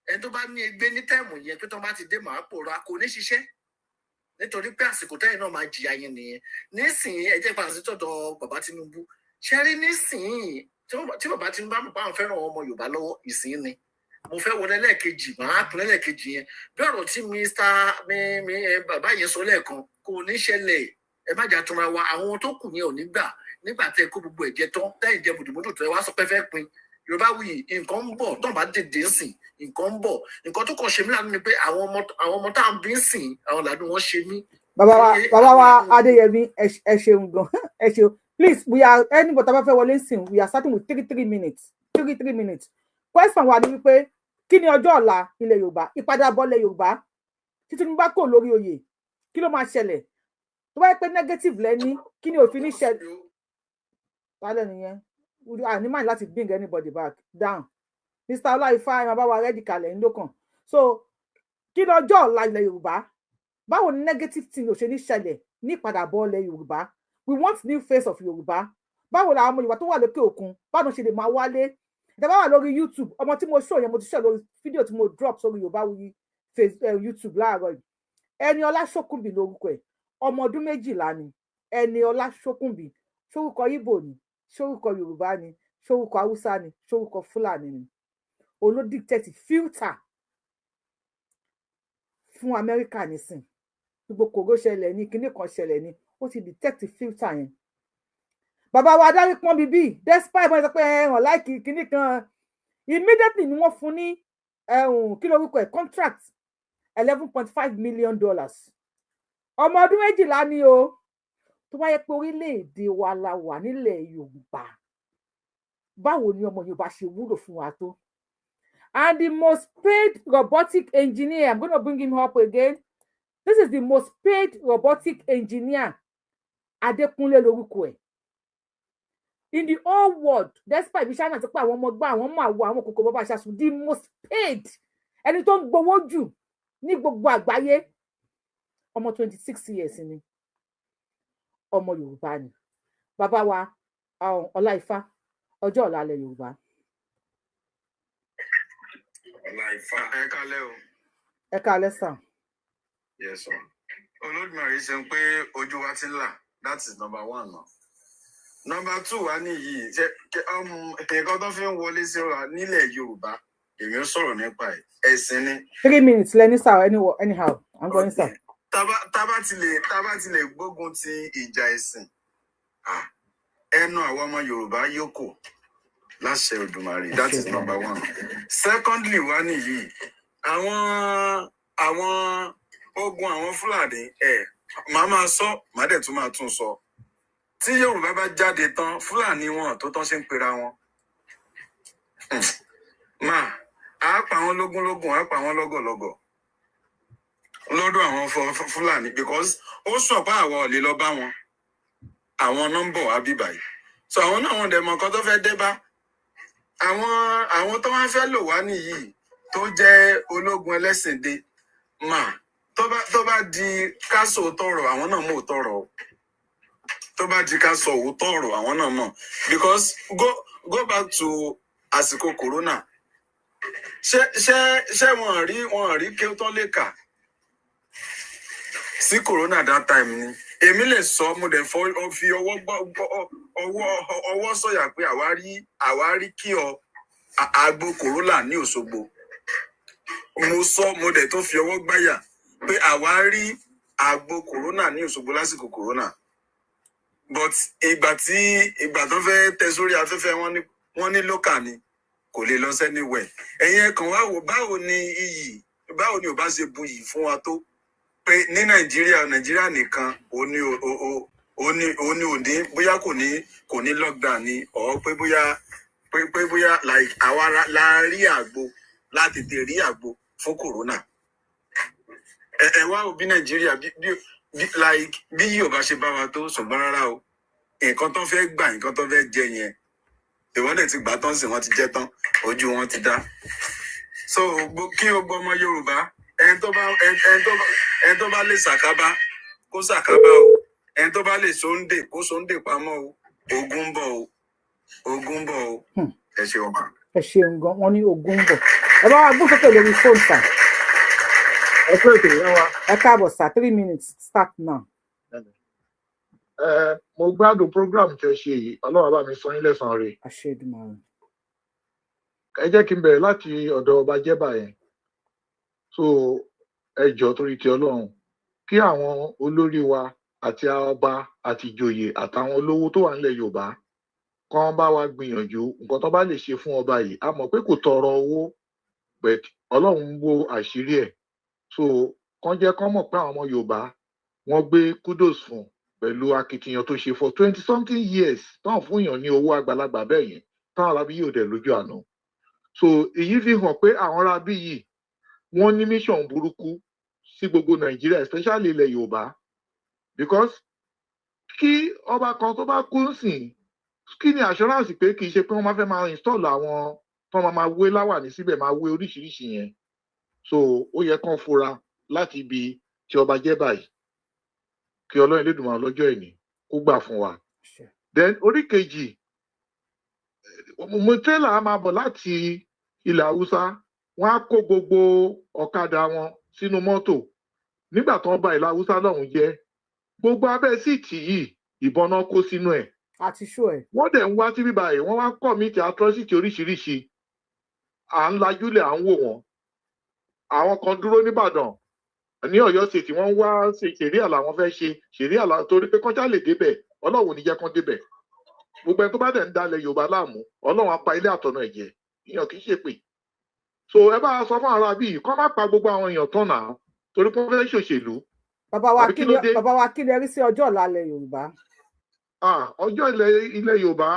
ẹni tó bá ní ẹgbẹ́ ní tẹ́ẹ̀mù yẹn pé tó bá ti dé màá pòórá kò ní ṣiṣẹ́ nítorí pé àsìkò tẹ́yìn náà máa jìyà yẹn nìyẹn nísìnyí ẹ jẹ́ pàṣẹ tọ̀dọ̀ bàbá Tinubu ṣe rí nísìnyí tí bàbá Tinubu bá mọ̀ pé àwọn fẹ́ràn ọmọ Yorùbá lọ́wọ́ ìsìn ni mo fẹ́ wọlé lẹ́ẹ̀kejì màá tún lẹ́ẹ̀kejì yẹn bí ọ̀rọ̀ tí bàbá yẹn sọ lẹ́ẹ̀kan kò ní ṣẹlẹ̀ ẹ má jà túnra wa àwọn tó kù yẹn ò ní gbà nígbà tẹ́ kó gbogbo ẹ̀jẹ̀ tán lẹ́yìn jẹ bùdùbùdù tó ẹ wá sọ pé fẹ́ pin Yorùbá wuyì nǹkan ń bọ̀ tó ń bá dèdè sìn nǹkan ń bọ̀ nǹkan tó kàn ṣe mí lánàá ni pé àwọn ọmọ tá à ń bí sìn àwọn làdùn wọn ṣe mí. bàbá wa Adéyẹmí ẹ ṣeun gan ẹ ṣeun please we are anybody tá bá fẹ́ wọlé sìn we are starting with 3 minutes question wa ni wípé kí ni ọjọ́ ọ̀la ilẹ̀ Yorùbá ìpadàbọ̀ ilẹ̀ Yorùbá tí Tinubu bá kò lórí oyè kí ló máa ṣẹlẹ̀ tó bá yẹ pé negative lẹ́ni kí ni òfin ní ṣẹlẹ̀ tálẹ̀ nìyẹn I ní mind láti bring anybody back down Mr. Ọláìfá ẹ̀ máa bá wa rẹ́dì kalẹ̀ ńlọ́kàn so kí ni ọjọ́ ọ̀la ilẹ̀ Yorùbá báwo ni negative thing ò ṣe ní ṣẹlẹ̀ ní ìpadàbọ̀ ilẹ̀ Yorùbá we want new face of Yorùbá báwo làwọn ọmọ Yorùbá tó wà lókè òkun báwo ṣe lè máa wálé ìjọba wà lórí YouTube ọmọ tí mo show yẹn mo ti show lórí fídíò tí mo drop sórí Yorùbáwùyí YouTube láàárọ̀ yìí Ẹniọlá Ṣókùnbí lórúkọ ẹ̀ ọmọ ọdún 12 ni Ẹniọlá Ṣókùnbí ṣórúkọ Ìgbò ni ṣórúkọ Yorùbá ni ṣórúkọ Haúsá ni ṣórúkọ Fúlàní ni olódìtẹ́tì filter fún Amẹ́ríkà nísìn gbogbo kòró ṣẹlẹ̀ ní kinní kan ṣẹlẹ̀ ní ó ti detect filter yẹn bàbá wa adarí pọ́n bíbí despite bọ́n sọ pé ẹ̀hàn láìkì kinní kan immediately ni wọ́n fún ní kí lórúkọ ẹ̀ contract $11.5 million ọmọ ọdún 12 ni o tó bá yẹ pé orílẹ̀-èdè wa la wà nílẹ̀ Yorùbá báwo ni ọmọ Yorùbá ṣe wúlò fún wa tó and the most paid robotic engineer I'm going to bring him up again this is the most paid robotic engineer Adékúnlé lórúkọ ẹ̀ in the whole world despite bí China ti pé àwọn ọmọ gbá àwọn ọmọ àwọ àwọn kòkòrò bàbá ṣàṣù the most paid ẹni tó ń gbowó jù ní gbogbo àgbáyé ọmọ 26 years ni ọmọ Yorùbá ni bàbá wa Ọláìfá ọjọ́ ọ̀la ilẹ̀ Yorùbá. Ọláìfá ẹ kálẹ́ o. ẹ kálẹ́ sàn. Yes sir. Olódùmarè ṣe ń pé ojú wa ti ń là that is number 1 náà. Number 2 wa nìyí nǹkan tó fi ń wọlé sí wa nílẹ̀ Yorùbá èmi ń sọ̀rọ̀ nípa ẹ̀sìn ni. 3 minutes lẹ́ni sir anyhow I'm going sir. Tábà ti lè gbógun ti ìjà ẹ̀sìn ẹnu àwọn ọmọ Yorùbá yòókù láṣẹ Olódùmarè that is number 1. Secondly wa nìyí àwọn ogun àwọn Fúlàní màá máa sọ màá dẹ̀ tún máa tún sọ tí Yorùbá bá jáde tán Fúlàní wọn tó tán ṣe ń pera wọn á pa wọn lógúnlógún á pa wọn lọ́gọ̀lọ́gọ̀ lọ́dọ̀ àwọn Fúlàní because ó sọ pé àwọn ò lè lọ bá wọn àwọn nọ́mbọ̀ àbíbà yìí so àwọn náà wọn dẹ̀ mọ̀ nǹkan tó fẹ́ dé bá àwọn tó wá fẹ́ lò wá nìyí tó jẹ́ ológun ẹlẹ́sìn dé tó bá di ká sọ òótọ́ ọ̀rọ̀ àwọn náà mọ̀ òótọ́ ọ̀rọ̀ tó bá di ká sọ òótọ́ ọ̀rọ̀ àwọn náà mọ̀ because go back to àsìkò corona ṣé wọn rí kí ó tán lè kà sí corona that time ni èmi lè sọ mo dẹ̀ fi ọwọ́ sọ̀yà pé àwa rí kí àgbo corona ní Òṣogbo mo sọ mo dẹ̀ tó fi ọwọ́ gbáyà pé àwa rí àgbo corona ní Òṣogbo lásìkò corona but ìgbà tó fẹ́ tẹ sórí afẹ́fẹ́ wọ́n ní lókà ni kò lè lọ sẹ́niwẹ̀ ẹ̀yin ẹ̀kan wá wò báwo ni ò bá ṣe buyì fún wa tó pé ní Nàìjíríà nìkan ó ní òní bóyá kò ní lockdown ni ọ̀ pé bóyá like àwa la rí àgbo láti tètè rí àgbo fún corona. Ẹ wá òbí Nàìjíríà bí yóò bá ṣe bá wa tó ṣùgbọ́n rárá o nǹkan tó fẹ́ gbà nǹkan tó fẹ́ jẹ yẹn ìwọ́n dẹ̀ ti gbà tán sí wọn ti jẹ tán ojú wọn ti dá. So kí o gbọ́ ọmọ Yorùbá ẹni tó bá lè ṣàkábá kó ṣàkábá o ẹni tó bá lè sóńdè kó sóńdè pamọ́ o ogun ń bọ̀ o ẹ ṣeun ma. ẹ ṣeun gan wọn ní ogun ń bọ̀ ẹ bá wa gbọ́ sókè lórí fóònù sà. ẹ pé ètò ìyá wa. ẹ káàbọ̀ sà 3 minutes start now. Mo gbádùn program tẹ́ ṣe yìí Ọlọ́run bá mi san yín lẹ́san rẹ̀. àṣẹ Èdùmàrè. Ẹ jẹ́ kí n bẹ̀rẹ̀ láti ọ̀dọ̀ ọba Jẹ́bà yẹn. So ẹ jọ̀ọ́ torí ti Ọlọ́run kí àwọn olórí wa àti ọba àti ìjòyè àtàwọn olówó tó wà nílẹ̀ Yorùbá kàn bá wa gbìyànjú nǹkan tó bá lè ṣe fún ọba yìí a mọ̀ pé kò tọrọ owó but Ọlọ́run ń wo àṣírí ẹ̀. So kàn jẹ́ kán mọ̀ pé àwọn ọmọ Yorùbá wọ́n gbé kudos fún pẹ̀lú akitiyan tó ṣe for 20-something years tán fún èèyàn ní owó àgbàlagbà bẹ́ẹ̀ yẹn táwọn arábí yóò dẹ̀ lójú àná. So èyí fi hàn pé àwọn arábí yìí wọ́n ní mission burúkú sí gbogbo Nàìjíríà especially ilẹ̀ Yorùbá because kí ọba kan tó bá kú sìn kí ni assurance pé kì í ṣe pé wọ́n máa fẹ́ máa install àwọn tó máa wé láwàní síbẹ̀ máa wé oríṣiríṣi yẹn. So ó yẹ kán fura láti ibi tí ọba Jẹ́bà yìí kí Ọlọ́run Elédùmarè lọ́jọ́ ìní kó gbà fún wa. Then orí kejì mo tẹ́lẹ̀ á máa bọ̀ láti ilẹ̀ Haúsá wọ́n á kó gbogbo ọ̀kadà wọn sínú mọ́tò nígbà tó ń ba ilẹ̀ Haúsá lọ́hùn jẹ́ gbogbo abẹ́ síìtì yìí ìbọn náà kó sínú ẹ̀. àti ṣó ẹ̀. wọ́n dẹ̀ ń wá síbí báyìí wọ́n wá commit atrocity oríṣiríṣi à ń lajúlẹ̀ à ń wò wọ́n. àwọn kan dúró nìbàdàn ní Ọ̀yọ́ state wọ́n wá ṣe ṣẹ̀ríà làwọn fẹ́ ṣe ṣẹ̀ríà torí pé kọjá lè débẹ̀ Ọlọ́run ò ní jẹ́ kán débẹ̀. gbogbo ẹni tó bá dẹ̀ ń dalẹ̀ Yorùbá láàmú Ọlọ́run á pa ilé àtọ̀nà ẹ̀jẹ̀ ìyàn kì í ṣe pé. So ẹ bá sọ fún ara bíi kán má pa gbogbo àwọn èèyàn tán náà torí pé wọ́n fẹ́ ṣòṣèlú. bàbá wa kí lẹ rí sí ọjọ́ ọ̀la ilẹ̀ Yorùbá. ọjọ́ ilẹ̀ Yorùbá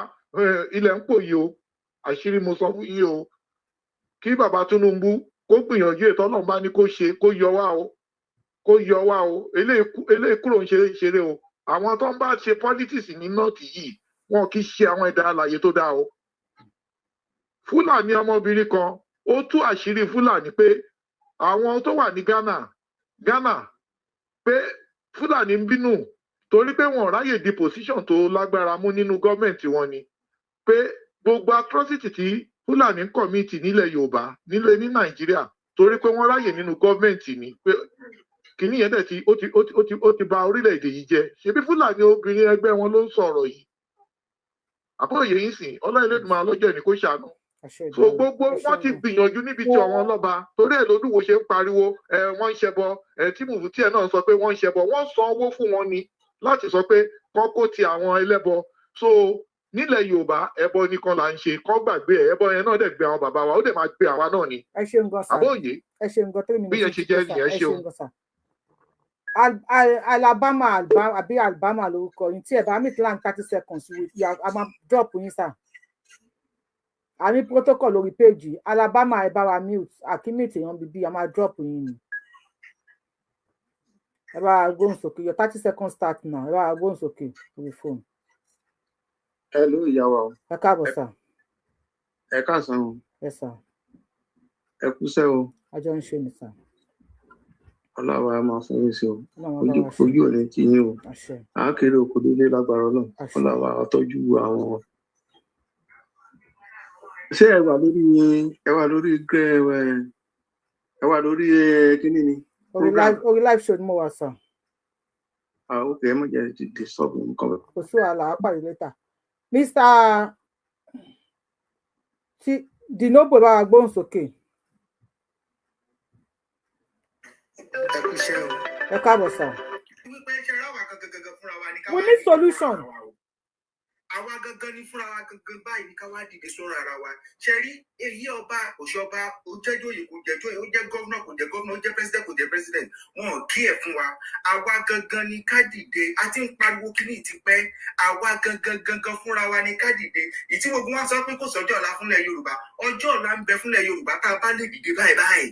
ilẹ̀ ń pò yìí o àṣírí mo sọ fún yín o kí bàbá Tinubu kó gbìyànjú ètò Ọlọ́run bá ní kó ṣe kó yọ wá o eléyìí kúrò ń ṣeré o àwọn tó ń bá ṣe politics ní north yìí wọn kì í ṣe àwọn ẹ̀dá alààyè tó dáa o. Fúlàní ọmọbìnrin kan ó tú àṣírí Fúlàní pé àwọn tó wà ní Ghana pé Fúlàní ń bínú torí pé wọn ráyè di position tó lágbára mú nínú gọ́ọ̀mẹ̀ntì wọn ni pé gbogbo atrocity tí Fúlàní ń commit nílẹ̀ Yorùbá ní Nàìjíríà torí pé wọ́n ráyè nínú gọ́ọ̀mẹ̀ntì ni pé kìíní yẹn dẹ̀ ó ti ba orílẹ̀-èdè yìí jẹ́ ṣebí Fúlàní obìnrin ẹgbẹ́ wọn ló ń sọ̀rọ̀ yìí àbóyè yìí sìn Ọlọ́run Elédùmarè lọ́jọ́ ìní kó ṣàánú. So gbogbo wọn ti gbìyànjú níbi tí àwọn ọlọ́ba torí ẹ̀ lÓlúwo ṣe ń pariwo wọ́n ń ṣẹbọ tí Mùfútì ẹ̀ náà sọ pé wọ́n ń ṣẹbọ wọ́n san owó fún wọn ni láti sọ pé kán kó ti àwọn ẹlẹ́bọ. So nílẹ̀ Yorùbá ẹbọ nìkan là ń ṣe kán gbàgbé ẹbọ yẹn náà dẹ̀ gbé àwọn bàbá wa ó dẹ̀ máa gbé àwa náà ni. ẹ ṣeun gan sa àbóyè ẹ ṣeun gan 3 minutes bí yẹn ṣe jẹ́ nìyẹn ṣeun. Alabama àbí Alabama lórúkọ yín tí ẹ bá meet land 30 seconds a máa drop yín sà. a ní protocol lórí péjì Alabama ẹ bá wa mute àkímìtì èèyàn bíbí a máa drop yín ni. ẹ bá wa gbóhùn sókè your 30 seconds start now ẹ bá wa gbóhùn sókè lórí fóònù. Hello ìyá wa o. ẹ káàbọ̀ sà. Ẹ káàsán o. ẹ sà. Ẹ kúṣẹ́ o. àjọ ń ṣe ni sà. Ọlọ́run á máa fún yín sí o. Ojú ò ní ti yín o. À ń kéré oko délé lágbára Ọlọ́run. Ọlọ́run á tọ́jú àwọn. Ṣé ẹ wà lórí kíní ni? Orí live show ni mo wà sà. Ok, ẹ mọ̀ jẹ́ ti disturb nǹkan bẹ́ẹ̀. Kò sí wàhálà á pàdé later. Mr. Dinobo bá wa gbóhùn sókè. Ẹ káàbọ̀ sà. We need solution. Àwa gangan gangan ní fúnra wa gangan báyìí ní ká wá dìde sóra ara wa ṣe rí èyí ọba òṣèọba ó jẹ́jọ́ yìí kò jẹ́jọ́ yìí ó jẹ́ gọ́vnà kò jẹ́ gọ́vnà ó jẹ́ president kò jẹ́ president wọn ò kí ẹ̀ fún wa àwa gangan ní ká dìde a ti ń pariwo kíní ti pẹ́ àwa gangan fúnra wa ní ká dìde ìtí gbogbo wọn sọ pé kò sọ́jọ́ ọ̀la fúnlẹ̀ Yorùbá ọjọ́ ọ̀la ń bẹ fúnlẹ̀ Yorùbá tá a bá lè dìde báyìí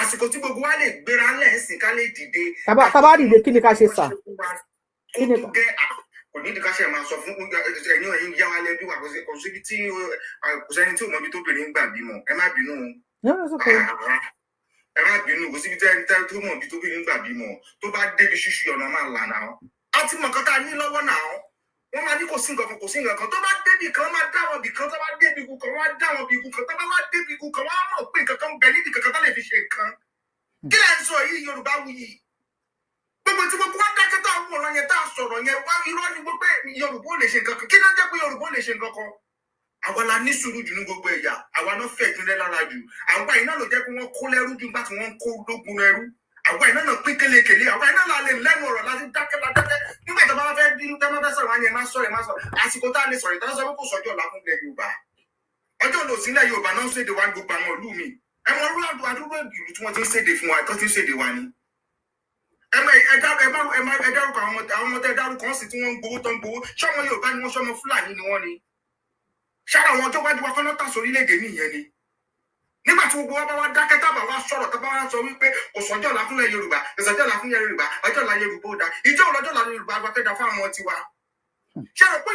àsìkò tí gbogbo wa lè gbéra lẹ́sìn ká lè dìde. tábà dìde kí ni ká ṣe sà. kí ni kò ní ìdíkà ṣe máa sọ fún ẹ̀yin yá wa lẹ́bí wa kò síbi tí kò sẹ́ni tí ò mọ ibi tó bèrè ń gbà bímọ ẹ má bínú ẹ má bínú kò síbi tí ẹni tó mọ ibi tó bèrè ń gbà bímọ tó bá débi ṣíṣú ọ̀nà máa là náà á ti mọ nǹkan tá a ní lọ́wọ́ náà wọ́n máa ní kò sí nǹkan kan kò sí nǹkan kan tó bá débi kan máa dá wọn bì kan tó bá débi ikú kan wọ́n á dá wọn bì ikú kan tó bá wá débi ikú kan wọ́n á mọ̀ pé nǹkan kan ń bẹ níbi kankan tó lè fi ṣe nǹkan kí lẹ́ ń sọ yìí Yorùbá wuyì gbogbo tí gbogbo wa dákẹ́ tá a wọ̀ ọ̀rọ̀ yẹn tá a sọ̀rọ̀ yẹn wá irọ́ ni gbogbo Yorùbá ò lè ṣe nǹkan kan kí ló jẹ́ pé Yorùbá ò lè ṣe nǹkan kan àwa la ní sùúrù jù ní gbogbo ẹ̀yà àwa náà fẹ̀ jù lára jù àwa iná ló jẹ́ pé wọ́n kó lẹ́rú jù nígbà tí wọ́n ń kó lógun ẹrú àwa iná náà pín kélekèlé àwa iná náà lè lẹ́nu ọ̀rọ̀ láti dákẹ́ nígbà tó bá fẹ́ bínú tẹ́ máa fẹ́ sọ̀rọ̀ wọn ni ẹ má sọ̀rọ̀ àsìkò tá a lè sọ̀rọ̀ ìtàn sọ pé kò sọ́jọ́ ọ̀la fún ilẹ̀ Yorùbá ọjọ́ òní òsínlẹ̀ Yorùbá náà ń ṣèdè wa gbogbo àwọn ìlú mi ẹ mọ orú àdúgbò ìlú tí wọ́n ti ń ṣèdè fún wa tó ti ń ṣèdè wa ni ẹ dárúkọ àwọn ọmọdé dárúkọ wọn sì tí wọ́n ń gbowó tó ń gbowó ṣọmọ Yorùbá ni wọ́n ṣọmọ Fúlàní ni wọ́n ni ṣáà àwọn ọjọ́ wájú wa kọ́nà tà sórílẹ̀-èdè nìyẹn ni nígbà tí gbogbo wa bá wá dákẹ́ tábà wá sọ̀rọ̀ tábà wá sọ wípé kò sọ́jọ́ ọ̀la fúnlẹ̀ Yorùbá kò sọ́jọ́ ọ̀la fúnlẹ̀ Yorùbá ọjọ́ ọ̀la Yorùbá ó da ìjọ ọ̀lọ́jọ́ ọ̀la Yorùbá wá fẹ́ da fún àwọn tiwa ṣé ẹ pé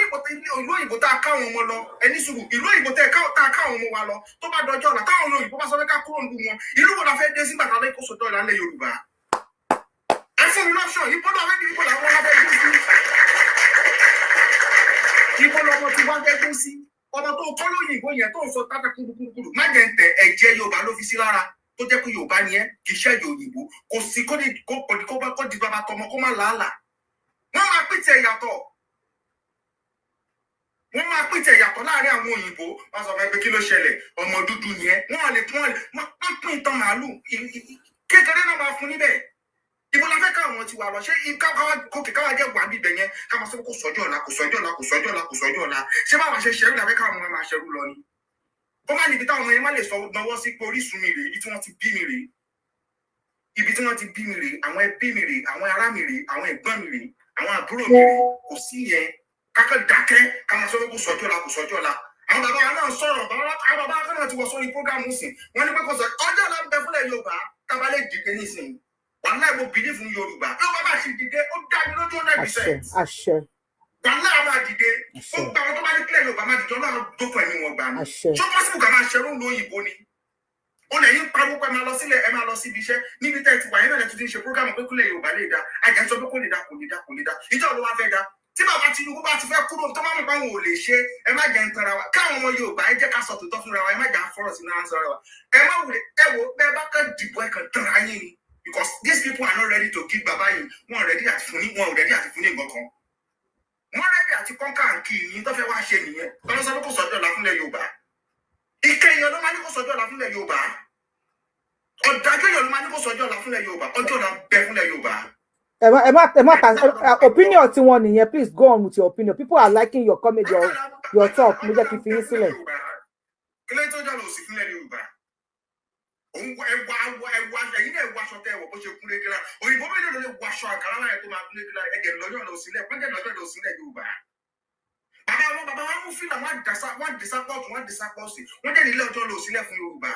ìlú òyìnbó tá a káwọn ọmọ lọ ẹni sùúrù ìlú òyìnbó tá a káwọn ọmọ wa lọ tó bá dọjọ́ ọ̀la táwọn òyìnbó bá sọ pé ká kúrò nínú wọn ìlú wo la fẹ́ dé sígbà tá a lè kó sọ́jọ́ ọ̀la lẹ̀ Yorùbá ẹ fún mi lọ́sọ̀ ìbọn náà fẹ́ ìbọn làwọn la fẹ́ dé sí ìbọn lọmọ tí wọ́n fẹ́ dé sí ọmọ tó kọ́ lóyìnbó yẹn tó ń sọ tábà kúrúkúrú má jẹ́ ń tẹ ẹ̀jẹ̀ Yorùbá ló fi sí lára tó jẹ́ pé Yorùbá ni ẹ́ kì í ṣẹ́jọ òyìnbó kò sí kó di bàbá tọmọ kó má làálàá wọ́n máa pìtẹ̀ ìyàtọ̀ láàrin àwọn òyìnbó wọ́n sọ pé kí ló ṣẹlẹ̀ ọmọ dúdú ni ẹ́ wọ́n pín ìtàn màálù kékeré náà máa fún níbẹ̀ ibo la fẹ́ káwọn ti wà lọ ṣé kókè káwá jẹ́ wà bíbẹ̀ yẹn káwọn sọ pé kò sọ́jọ́ ọ̀la ṣé báwa ṣe ṣẹ́rú làbẹ́ káwọn ọmọ máa ṣẹ́rú lọ ni kó má níbi táwọn ọmọ yẹn má lè sọ náwó sí pé orísun mi rèé ibi tí wọ́n ti bí mi rèé àwọn ẹbí mi rèé àwọn ará mi rèé àwọn ẹ̀gbọ́n mi rèé àwọn àbúrò mi rèé kò sí yẹn kákẹ́ dákẹ́ káwọn sọ pé kò sọ́jọ́ ọ̀la àwọn bàbá wa náà sọ̀rọ̀ àwọn bàbá wa náà ti wọ sórí prógámù sìn wọ́n ní pé kò sọ ọjọ́ ọ̀la ń bẹ fúnlẹ̀ Yorùbá tábàlẹ̀ dìde nísìnyí wàhálà mo believe fún Yorùbá Yorùbá bá ṣe dìde ó dá mi lójú 100%. wàhálà a máa dìde ó gba àwọn tó bá ní kílẹ̀ Yorùbá máa dìde ọlọ́run dókun ẹ̀mí wọn gbà ní. ṣé pọ́sibù ká máa ṣerú lóyìnbó ni ó lè yín pariwo pé ẹ máa lọ sílẹ̀ ẹ máa lọ síbi iṣẹ́ níbi tẹ́ ẹ ti wà yín náà lẹ́tọ́ ti ń ṣe prógámù pé kílẹ̀ Yorùbá lè dá àjẹ́ sọ pé kò lè dá ìjọ ló wá fẹ́ dá tí bàbá Tinubu bá ti fẹ́ kúrò tó máa mú pa wọn ò lè ṣe ẹ má jẹ́ ń tara wa káwọn ọmọ Yorùbá ẹ jẹ́ ká sọ tòótọ́ fúnra wa ẹ má jẹ́ àfọ̀rọ̀ sí náà sọ̀rọ̀ wa ẹ má wulẹ̀ ẹ wo bẹ́ẹ̀ bá kàn dìbò ẹ kàn tara yín ni because these people are not ready to give baba yìí wọn ready àti fún ní nǹkan kan wọn ready àti kọ́ńkà nkì yìí tó fẹ́ wá ṣe nìyẹn lọ́dọ̀ sọ pé kò sọ́jọ́ ọ̀la fúnlẹ̀ Yorùbá ìkẹyìn ọdún máa ní kò sọ́jọ́ ọ̀la fúnlẹ̀ Yorùbá ọ̀dájú ọdún máa ní kò sọ́jọ́ ọ̀la fúnlẹ̀ Yorùbá ọjọ́ ọ̀la bẹ fúnlẹ̀ Yorùbá. ẹ má ta opinion tí wọn nìyẹn please go on with your opinion people are liking your comment your talk mo jẹ́ kí n fi yín sílẹ̀. kílẹ̀ tó jọ lọ sí fúnlẹ̀ Yorùbá ẹwà ẹyin náà ẹwà aṣọ tẹ ẹwọ bó ṣe kún lé kíra òyìnbó méjì ló lè wọ aṣọ àkàrà láyé tó máa kún lé kíra ẹgẹ lọ́jọ́ lọ sílẹ̀ pẹjẹ lọ́jọ́ lọ sílẹ̀ Yorùbá bàbá wa mú fílà wọn dìsápọ̀tù wọn jẹ́ nílé ọjọ́ lọ sílẹ̀ fún Yorùbá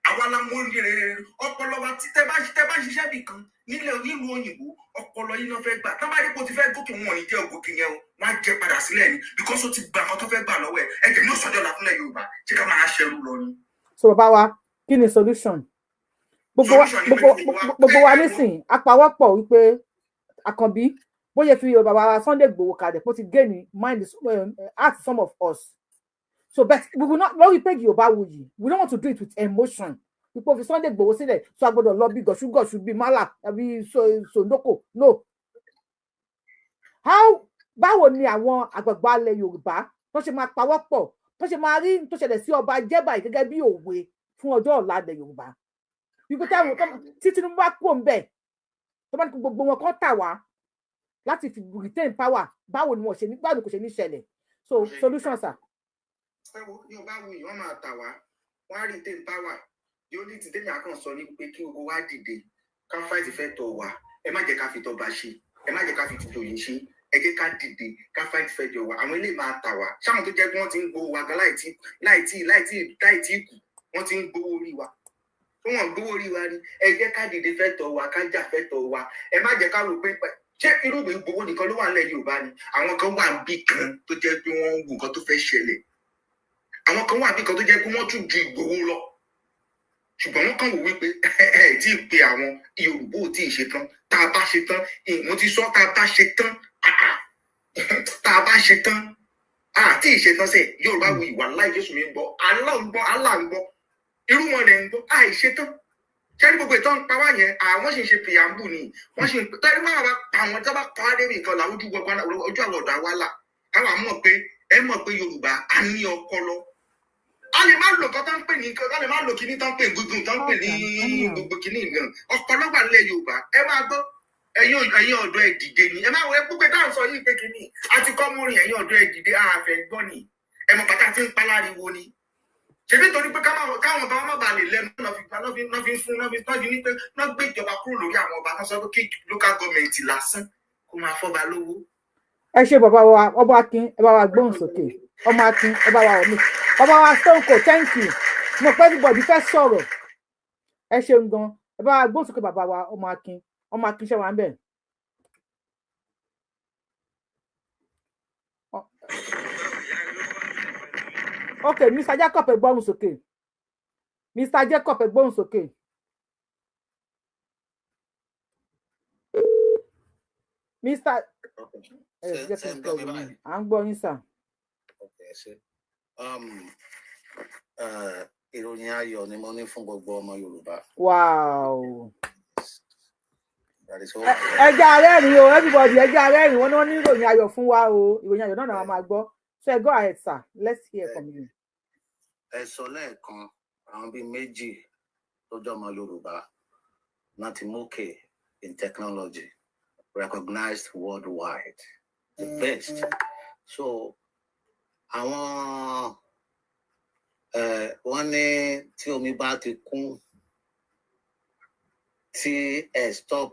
àwa la mọ rere ọpọlọ wa tí tẹ bá ṣiṣẹ́ bì kan nílùú òyìnbó ọpọlọ yìí náà fẹ́ gbà tá bá rí kó ti fẹ́ gòkè wọn ò ní jẹ́ ògòkè yẹn o wọn á jẹ padà sílẹ̀ ni because ó ti gba àwọn tó fẹ́ gbà lọ́wọ́ ẹ̀ ẹ̀jẹ̀ ní òṣòjọ́ la fúnlẹ̀ Yorùbá ṣé ká máa ṣẹrú lọ ni. so bàbá wa kí ni solution gbogbo wa nísìn apawọ́pọ̀ wípé Àkànbí bóyá fi bàbá wa Sunday Igboho kalẹ̀ kó ti gain mind ask some of us so but we will not lórí page Yorùbáwùyí we don't want to do it with emotion ipò fi Sunday Igboho sílẹ̀ so a gbọ́dọ̀ lọ bí gọ̀ṣúgọ̀ṣú bí mala àbí sondoko no báwo ni àwọn àgbààgbà ilẹ̀ Yorùbá tó ṣe máa pawọ́pọ̀ tó ṣe máa rí tó ṣẹlẹ̀ sí ọba Jẹ́bà gẹ́gẹ́ bí òwe fún ọjọ́ ọ̀la ilẹ̀ Yorùbá wípé tí Tinubu bá kó ń bẹ̀ tó bá ní gbogbo wọn kọ́ tà wá láti fi retain power báwo ni wọ́n ṣe ní báwo ni kò ṣe ní ṣẹlẹ̀ so solution sir. ẹ wo ní ọba wo ìwọ́n máa tà wá wọ́n á retain power yóò ní ti tẹ́lẹ̀ àkàn sọ ní pé kí gbogbo wa dìde ká fight fẹ́ tọ̀ wá ẹ má jẹ́ ká fi tọba ṣe ẹ má jẹ́ ká fi tìjòyè ṣe ẹ jẹ́ ká dìde ká fight fẹ́ jọ wá àwọn ilé máa tà wá ṣáwọn tó jẹ́ pé wọ́n ti ń gbowó wa gan láì tí kù wọ́n ti ń gbowó orí wa tó wọ́n gbowó orí wa rí ẹ jẹ́ ká dìde fẹ́ tọ̀ wá ká jà fẹ́ tọ̀ wá ẹ má jẹ́ ká rò pé ṣé irúgbìn gbowó nìkan ló wà nílẹ̀ Yorùbá ni àwọn kan wà níbì kan tó jẹ́ pé wọ́n ń wo nǹkan tó fẹ́ ṣẹlẹ̀ àwọn kan wà níbì kan tó jẹ́ pé wọ́n tún ju Ìgbòho lọ ṣùgbọ́n wọ́n kàn wò wípé ẹ tí ì pe àwọn Yorùbá ò tí ì ṣe tán tá a bá ṣe tán mo ti sọ tá a bá ṣe tán tá a bá ṣe tán àti ìṣe tán sẹ Yorùbá wo ìwà láì Jésù mi ń gbọ́ Allah ń gbọ́ irú wọn rẹ̀ ń gbọ́ àìṣe tán ṣẹ́ni gbogbo ìtàn ń pa wá yẹn àwọn sì ń ṣe pìyàmbù ni wọ́n sì ń tẹ́lẹ̀ máa bá pa àwọn tí wọ́n bá pa á débi nǹkan làwọn ojú àwọn ọ̀dọ́ àwa là káwa mọ̀ pé ẹ mọ̀ pé Yorùbá á ní ọpọlọ a lè má lò kọ́ tó ń pè ní nǹkan a lè má lò kíní tó ń pè gúngùn tó ń pè ní gbogbo kíní gan ọpọlọ wà nílẹ̀ Yorùbá ẹ máa gbọ́ ẹ̀yin ọ̀dọ́ ẹ dìde ni ẹ máa wọ ẹgbẹ́ táwọn sọ yìí pé kíní àti kọ́múrin ẹ̀yin ọ̀dọ́ ẹ dìde àfẹ́ gbọ́ ni ẹ mọ̀ pátá tí ń pa láriwo ni ṣebí torí pé káwọn ọba má bàa lè lẹ́nu náà fi fún náà fi ní pé náà gbé ìjọba kúrò lórí àwọn ọba náà sọ pé kí local government lásán kó máa fọba lówó. ẹ ṣe bàbá wa ọba Akin ẹ bá wa gbóhùn sókè ọmọ Akin ẹ bá wa wọ mí bàbá wa Sonko thank you mo pẹ́ everybody fẹ́ sọ̀rọ̀ ẹ ṣeun gan ẹ bá wa gbóhùn sókè bàbá wa ọmọ Akin ṣe wà ń bẹ̀. Okay, Mr. Jacob ẹ gbóhùn sókè. Mr. Jacob ẹ gbóhùn sókè. Mr. À ń gbọ́ yín sà. Ìròyìn ayọ̀ ni mo ní fún gbogbo ọmọ Yorùbá. Wow. Ẹja arẹ́rìn o, everybody ẹja arẹ́rìn wọn náà ní ìròyìn ayọ̀ fún wa o. Ìròyìn ayọ̀ náà náà máa gbọ́. So go ahead, sir. Let's hear from you. Ẹ sọ lẹ́ẹ̀kan àwọn bíi méjì tó jọmọ Yorùbá láti mókè in technology recognized worldwide the best. So àwọn wọ́n ní tí omi bá ti kún tí ẹ stop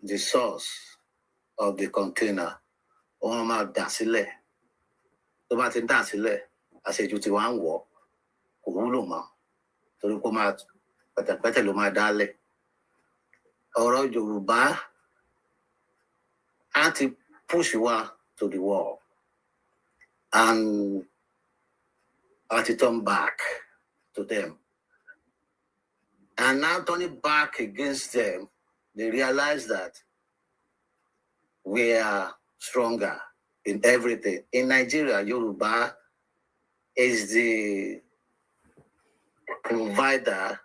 the source of the container wọ́n máa dà sílẹ̀ tó bá ti dà sílẹ̀ àṣejù tí wàá ń wọ̀ kò wúlò mọ́ torí kó máa pẹ̀tẹ̀pẹ̀tẹ̀ ló máa dálẹ̀ ọ̀rọ̀ Yorùbá á ti push wa to the wall and á ti turn back to them and now turning back against them they realize that we are stronger in everything. In Nigeria, Yoruba is the provider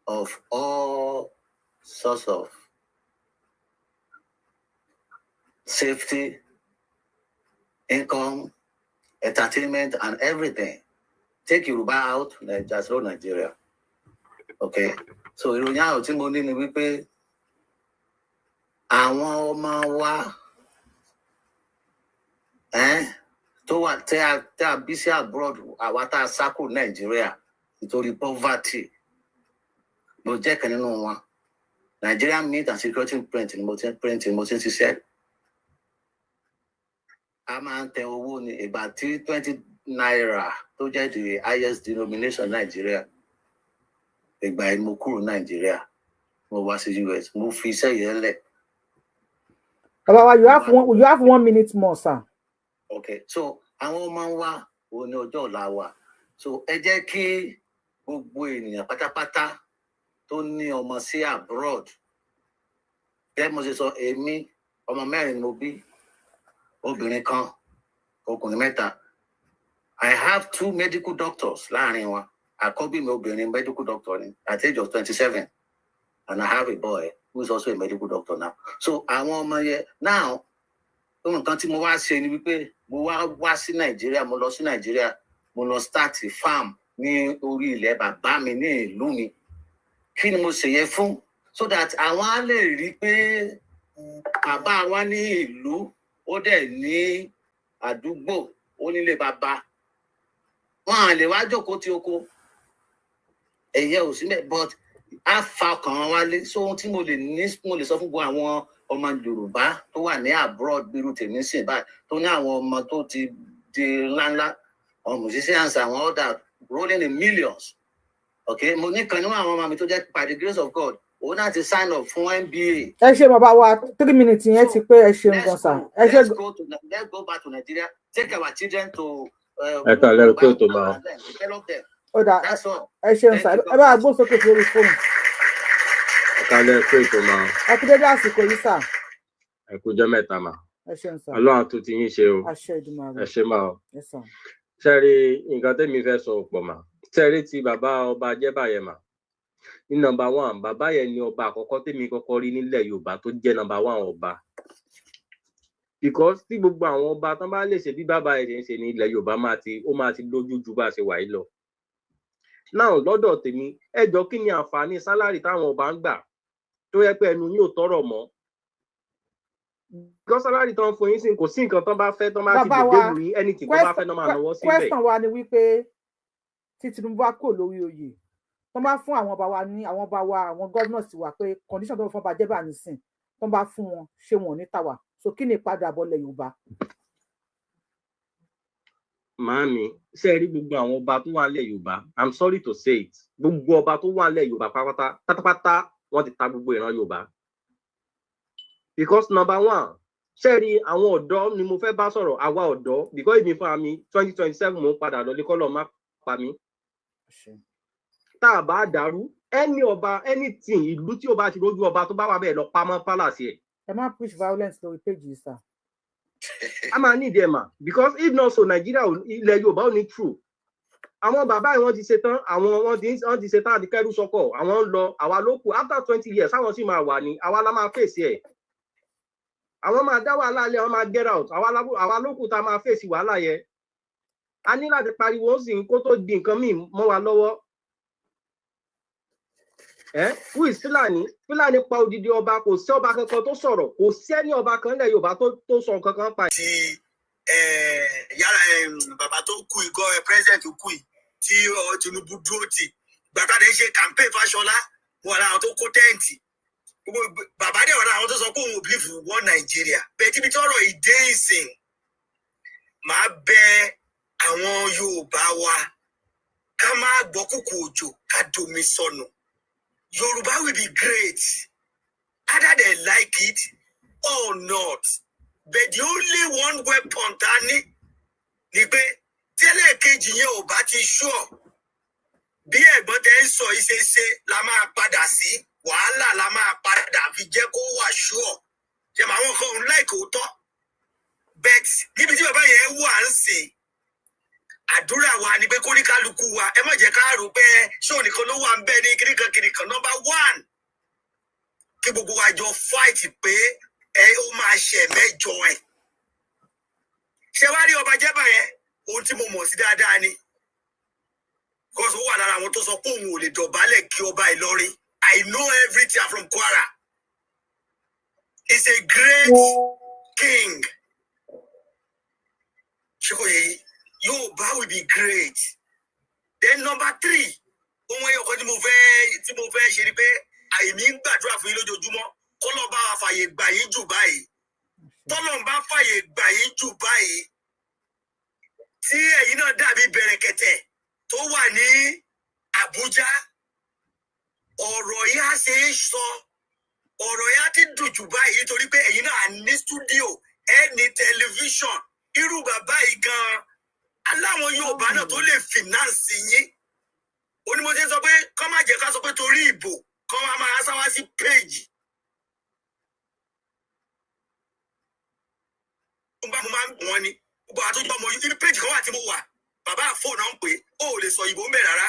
of all sorts of safety, income, entertainment, and everything. Take Yoruba out, just run Nigeria. Okay? So, ìròyìn ayọ̀ tí mo ní ni wípé àwọn ọmọ wa tó wà tẹ́ a bí sí abroad àwa tá a sá kúrò Nàìjíríà nítorí poverty mo jẹ́ kan nínú wọn Nigerian Mint and Security Print ni mo ti ń ṣiṣẹ́ a máa ń tẹ owó ní ìgbà tí 20 naira tó jẹ́ the highest denomination Nigeria ìgbà yìí mo kúrò Nàìjíríà mo wá sí US mo fi iṣẹ́ yẹn lẹ̀. Baba, you have 1 minute more, sir. Okay, so àwọn ọmọ wa òun ni ọjọ́ ọ̀la wa so ẹ jẹ́ kí gbogbo ènìyàn pátápátá tó ní ọmọ sí abroad gẹ́gẹ́ mo ṣe sọ èmi ọmọ 4 ni mo bí obìnrin kan ọkùnrin 3 I have 2 medical doctors láàrin wọn àkọ́bí mi obìnrin medical doctor ni at age of 27 and I have a boy who is also a medical doctor now so àwọn ọmọ yẹn now nǹkan tí mo wá ṣe ni wípé mo wá sí Nàìjíríà mo lọ sí Nàìjíríà mo lọ start a farm ní orí ilẹ̀ bàbá mi ní ìlú mi kí ni mo ṣe yẹn fún so that àwọn á lè rí pé bàbá wa ní ìlú ó dẹ̀ ní àdúgbò ó nílé bàbá wọn à lè wá jókòó tí oko ẹ̀yẹ ò síbẹ̀ but á fa ọkàn wọn wálé so ohun tí mo lè sọ fún gbogbo àwọn ọmọ Yorùbá tó wà ní abroad bírú tèmi sìn báyìí tó ní àwọn ọmọ tó ti di ńláńlá àwọn musicians àwọn other rolling in millions okay mo ní kan nínú àwọn ọmọ mi tó jẹ́ by the grace of God òun náà ti sign up fún MBA. ẹ ṣe bàbá wa 3 minutes yẹn ti pé ẹ ṣeun gan sa ẹ ṣe. Let's go back to Nigeria take our children to ẹ kàn lẹ́rù pé tó máa. develop them. ó dà ẹ ṣeun sa ẹ bá gbó sókè sí orí fóònù. ẹ kàn lẹ́rù pé tó máa. ẹ kú dédé àsìkò yìí sà. ẹ kú jọ́ mẹ́ta mà. ẹ ṣeun sa. Ọlọ́run tó ti yín ṣe o. àṣẹ Ìdùmarè. ẹ ṣe máa o. ẹ sàn. ṣẹ́rí nǹkan tẹ́mi fẹ́ sọ pọ̀ mà ṣẹ́rí ti bàbá ọba Ajẹ́báyẹn mà ní nọ́mbà 1 bàbá yẹn ni ọba àkọ́kọ́ tẹ́mi kọ́kọ́ rí nílẹ̀ Yorùbá tó jẹ́ nọ́mbà 1 ọba because tí gbogbo àwọn ọba tán bá lè ṣe bí bàbá yẹn ṣe ní ilẹ̀ Yorùbá ó máa ti lójú ju bá a ṣe wà yìí lọ náà lọ́dọ̀ tèmi ẹ jọ kí ni àǹfààní sálárì táwọn ọba ń gbà tó yẹ pé ẹnu yóò tọrọ mọ́ gbọ́ sálárì tán fún yín sí kò sí nǹkan tán bá fẹ́ tán bá ti dèdè lù yín ẹni tí tán bá fẹ́ tán máa náwó síbẹ̀. question wa ni wípé tí Tinubu bá kò lórí oyè tán bá fún àwọn ọba wa ní àwọn ọba wa àwọn governors wa pé condition tó ń fún ọba jẹ́ bá nísìn tán bá fún wọn ṣé wọn ò ní tàwa so kí ni ìpadàbọ̀ ilẹ̀ Yorùbá. Màámi ṣe rí gbogbo àwọn ọba tó wà nílẹ̀ Yorùbá I'm sorry to say it gbogbo ọba tó wà nílẹ̀ Yorùbá pátápátá wọ́n ti ta gbogbo ìran Yorùbá because number 1 ṣe rí àwọn ọ̀dọ́ ni mo fẹ́ bá sọ̀rọ̀ àwa ọ̀dọ́ because èmi fún mi 2027 mo ń padà lọ ní kọ́lọ̀ má pa mí tá a bá dàrú ẹni ọba anything ìlú tí o bá ti rójú ọba tó bá wà bẹ́ẹ̀ lọ pamọ́ palace ẹ̀. ẹ má push violence lórí page yìí sir. a máa ní ìdí ẹ̀ mà because if not so Nigeria ilẹ̀ Yorùbá ò ní true àwọn bàbá yìí wọ́n ti ṣe tán wọ́n ti ṣe tán àti kẹ́rù sọ́kọ̀ àwọn ń lọ àwa ló kù after 20 years àwọn sì máa wà ní àwa la máa fèsì ẹ̀ àwọn máa dá wàhálà lẹ̀ wọ́n máa get out àwa ló kù tá a máa fèsì wàhálà yẹn a ní láti pariwo ó sì ń kó tó di nǹkan míì mọ́ wa lọ́wọ́. Who is Fúlàní pa odidi ọba kò sí ọba kankan tó sọ̀rọ̀ kò sí ẹni ọba kan nílẹ̀ Yorùbá tó sọ nǹkan kan pa. ti yàrá bàbá tó kú ìgò president kú yìí tí Tinubu dúró tì gbàtàdé ṣe campaign Fáṣọlá wọn làwọn tó kó tẹ́ǹtì bàbá dẹ̀ wọn làwọn tó sọ pé òun ò believe one Nàìjíríà bẹ́ẹ̀ tíbi tí ọ̀rọ̀ ìdé ìsìn máa bẹ àwọn Yorùbá wa ká má gbọ́ kúkú òjò ká domi sọnù. Yoruba will be great, either they like it or not. But the only one weapon tani ni pé tẹ́lẹ̀ kejì yẹn ò bá ti sure. Bí ẹ̀gbọ́n tẹ́ ń sọ ìṣeṣe la máa padà sí wàhálà la máa padà fi jẹ́ kó wà sure. Ṣé màá wọn kọ́ òun láìkò tọ́? But níbi tí bàbá yẹn wà ń sìn. Àdúrà wa ni pé kóníkálukú wa ẹ má jẹ́ ká rò pé ṣé ònìkan ló wà ń bẹ ní kìnìkan number 1 kí gbogbo wa jọ fight pé ó máa ṣe mẹ́jọ ẹ̀. ṣé wàá rí ọba Jẹ́bà yẹn ohun tí mo mọ̀ sí dáadáa ni because ó wà lára àwọn tó sọ pé òun ò lè dọ̀bálẹ̀ kí ọba Ìlọrin. I know everything from Kwara. He's a great king. ṣé kò yẹ yìí. Yorùbá will be great. Then number 3, ohun ẹyọ kan tí mo fẹ́ ṣe ni pé àìní ń gbàdúrà fún yín lójoojúmọ́ kọ́lọ́ bá wa fàyè gbà yín jù báyìí. Tọ́lọ́ bá fàyè gbà yín jù báyìí. Tí ẹ̀yin náà dàbí bẹ̀rẹ̀kẹ̀tẹ̀ tó wà ní Àbújá, ọ̀rọ̀ yá ṣe é sọ, ọ̀rọ̀ yá ti dùn jù báyìí nítorí pé ẹ̀yin náà ní stúdíò, ẹ ní tẹlifíṣọ̀n, irú bàbá yìí gan-an. Aláwọn Yorùbá náà tó lè fìnánsì yín onímọ̀tẹ́ sọ pé kọ́ má jẹ́ ká sọ pé torí ìbò kọ́ máa sáwá sí péèjì. mo máa ń wọ́n ni gbogbo àtúntò ọmọ ibi péèjì kan wà tí mo wà bàbá àfọ̀n náà ń pè ó lè sọ ìbò ń bẹ̀ rárá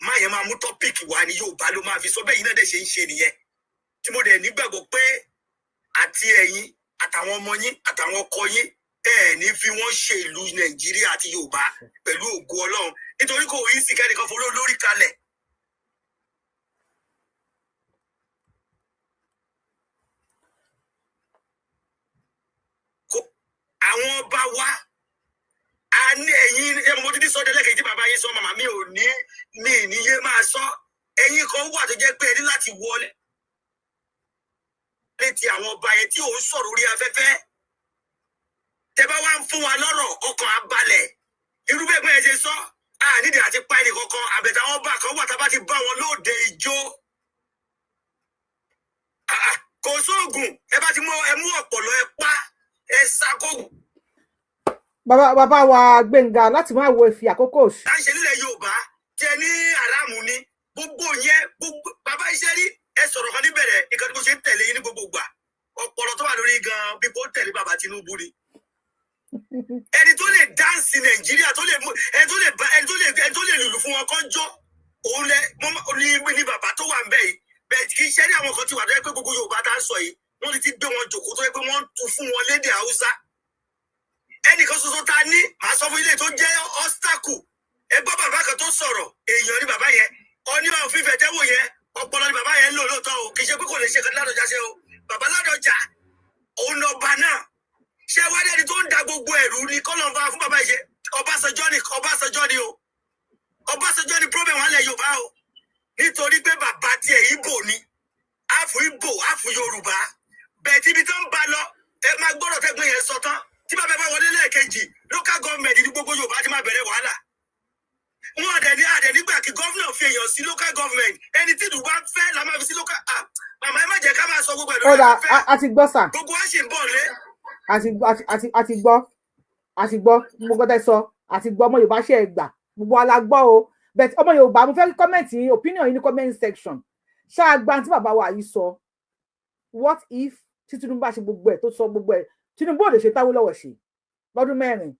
má yẹn máa mú tọ́pìkì wá ní Yorùbá ló máa fi sọ bẹ́ẹ̀ yín náà dẹ̀ ṣe ń ṣe nìyẹn tí mo dẹ̀ nígbàgbọ́ pé àti ẹ̀yin àtàwọn ọmọ yín àtàwọn ọkọ yín ní fi wọ́n ṣe ìlú Nàìjíríà àti Yorùbá pẹ̀lú ògo Ọlọ́run nítorí kò yí sí kẹ́nìkan fún olórí kalẹ̀. yín sọ màmá mi ò ní yé máa sọ ẹ̀yin kan wà tó jẹ́ pé ẹ ní láti wọlé létí àwọn ọba yẹn tí òun sọ̀rọ̀ orí afẹ́fẹ́ tẹ́ bá wá ń fún wa lọ́rọ̀ ọkàn abalẹ̀ irú bẹ́ẹ̀ bẹ́ẹ̀ ṣe sọ nídìí àti pa ẹnì kankan àbẹ̀tà àwọn ọba kan wà tá a bá ti bá wọn lóde ìjó kò sóògùn ẹ bá ti mú ọpọlọ ẹ pa ẹ ṣàkóògùn. bàbá wa Gbénga láti máa wo ìfi àkókò òsì. láì ṣe nílẹ̀ Yorùbá tí ẹ ní àràmù ni gbogbo yẹn gbogbo bàbá iṣẹ́ rí ẹ sọ̀rọ̀ kan níbẹ̀rẹ̀ nǹkan tí mo ṣe ń tẹ̀lé yín ní gbogbo gbà ọpọlọ tó wà lórí gan bí kò tẹ̀lé bàbá Tinubu ni. ẹni tó lè dáǹsì Nàìjíríà ẹni tó lè lùlù fún wọn kọjọ́ òun ní bàbá tó wà ń bẹ̀ yìí bẹ́ẹ̀ kì í ṣe ní àwọn kan tí wà tó yẹ pé gbogbo Yorùbá tá ń sọ yìí wọ́n ti gbé wọn jòkó tó yẹ pé wọ́n ń tu fún wọn lédè Haúsá ẹnìkan ṣoṣo ta ní màá sọ fún ilé tó jẹ́ ọ́stákù ẹgbọ́n bàbá kan tó sọ̀rọ̀ èèyàn ní bàbá yẹn onímọ̀ òfin fẹ̀tẹ́wò yẹn ọpọlọ ní bàbá yẹn ń lò lóòótọ́ o kì í ṣe pé kò lè ṣe kan Ládọjà ṣe o bàbá Ládọjà òun lọ́ba náà ṣé wá dẹ́ni tó ń da gbogbo ẹ̀rú ni kọ́lọ́n fa fún bàbá yìí ṣe Ọbásanjọ́ ni o Ọbásanjọ́ ni problem wà lẹ̀ Yorùbá o nítorí pé bàbá tiẹ̀ Ìgbò ni àfù Ìgbò àfù Yorùbá bẹ́ẹ̀ tí ibi tó ń ba lọ ẹ máa gbọ́dọ̀ tẹ́gbọ́n yẹn sọ tán tí bàbá bá wọlé lẹ́ẹ̀kejì local government ní gbogbo Yorùbá ti máa bẹ̀rẹ̀ wàhálà wọn àdẹ̀ nígbà kí gómìnà fi èèyàn sí local government ẹni tí ìlú bá fẹ́ la máa fi sí local màmá ẹ má jẹ́ ká máa sọ gbogbo ẹ̀rọ ọ̀dà àti gbọ́ sà gbogbo wa ṣì ń bọ̀ lé. àti gbọ́ gbogbo tẹ́ sọ àti gbọ́ ọmọ Yorùbá ṣe é gbà gbogbo ala gbọ́ o but ọmọ Yorùbá mo fẹ́ kọ́mẹ̀ntì opinion yìí ní comment section ṣáà gba tí bàbá wa yìí sọ what if tí Tinubu bá ṣe gbogbo ẹ̀ tó sọ gbogbo ẹ̀ Tinubu ò lè ṣe Awólọ́wọ̀ ṣe lọ́dún mẹ́rin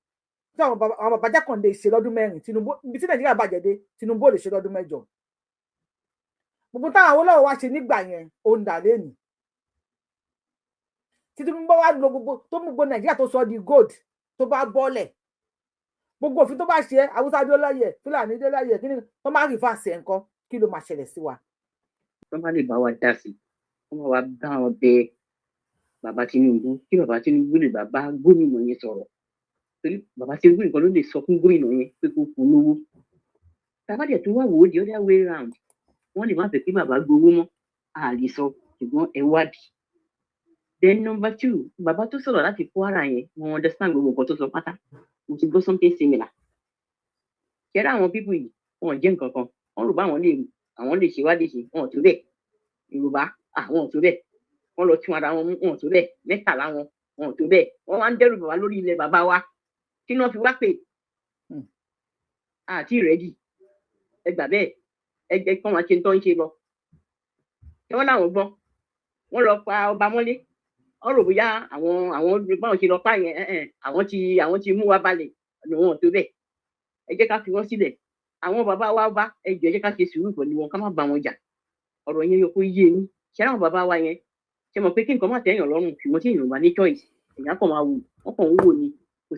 tí àwọn bàbá Jákàndé ṣe lọ́dún mẹ́rin Tinubu ibi tí Nàìjíríà bàjẹ́ dé Tinubu ò lè ṣe lọ́dún mẹ́jọ gbogbo táwọn Awólọ́wọ̀ wá ṣe nígbà yẹn ó ń dà lẹ́nu tí Tinubu wá lo gbogbo tó mú gbogbo Nàìjíríà tó sọ di gold tó bá bọ́lẹ̀ gbogbo òfin tó bá ṣe Haúsá dé lọ́yẹ̀ Fúlàní dé lọ́yẹ̀ kí ni wọ́n máa rí fàṣẹ nǹkan kí ló máa ṣẹlẹ̀ sí wa. wọ́n má lè bá wa dá sí wọ́n máa wá bá wọn bẹ bàbá Tinubu kí bàbá Tinubu lè bàbá gómìnà yẹn sọ̀rọ̀ torí bàbá Tinubu nìkan ló lè sọ fún gómìnà yẹn pé kó fún lówó tàbá dẹ̀ tó wà wò ó the other way round wọ́n lè má fẹ́ kí bàbá gbowó mọ́ àlè sọ ṣùgbọ́n ẹ wádìí. Then number 2 bàbá tó sọ̀rọ̀ láti Kwara yẹn wọ́n understand gbogbo nǹkan tó sọ pátá mo ti gbọ́ something similar. kẹ́rẹ́ àwọn pípù yìí wọn jẹ́ nǹkan kan wọ́n rò bá àwọn lè ṣe wá lè ṣe wọn ò tó bẹ́ẹ̀ Yorùbá àwọn ò tó bẹ́ẹ̀ wọ́n lọ tún ara wọn mú wọn ò tó bẹ́ẹ̀ mẹ́tàlá wọn ò tó bẹ́ẹ̀ wọ́n wá ń dẹ́rù bàbá lórí ilẹ̀ bàbá wa kí wọ́n fi wá pè àti ìrẹ́dì ẹ gbà bẹ́ẹ̀ ẹ jẹ́ kí wọ́n máa ṣe tó ń ṣe lọ. ṣé wọ́n láwọn gbọ́ wọ́n lọ pa ọba mọ́lé wọ́n rò bóyá àwọn báwọn ṣe lọ pa yẹn àwọn ti mú wa balẹ̀ ọ̀nà wọn ò tó bẹ́ẹ̀ ẹ jẹ́ ká fi wọ́n sílẹ̀ àwọn bàbá wa bá ẹ jọ̀ọ́ ẹ jẹ́ ká ṣe sùúrù pẹ̀lú wọn ká má bá wọn jà ọ̀rọ̀ yẹn yọ kó yé yín ṣé àwọn bàbá wa yẹn ṣe mọ̀ pé kí nǹkan má tẹ̀yàn lọ́rùn ṣùgbọ́n tí èèyàn bá ní choice èèyàn kàn máa wò wọ́n kàn ń wò ni kò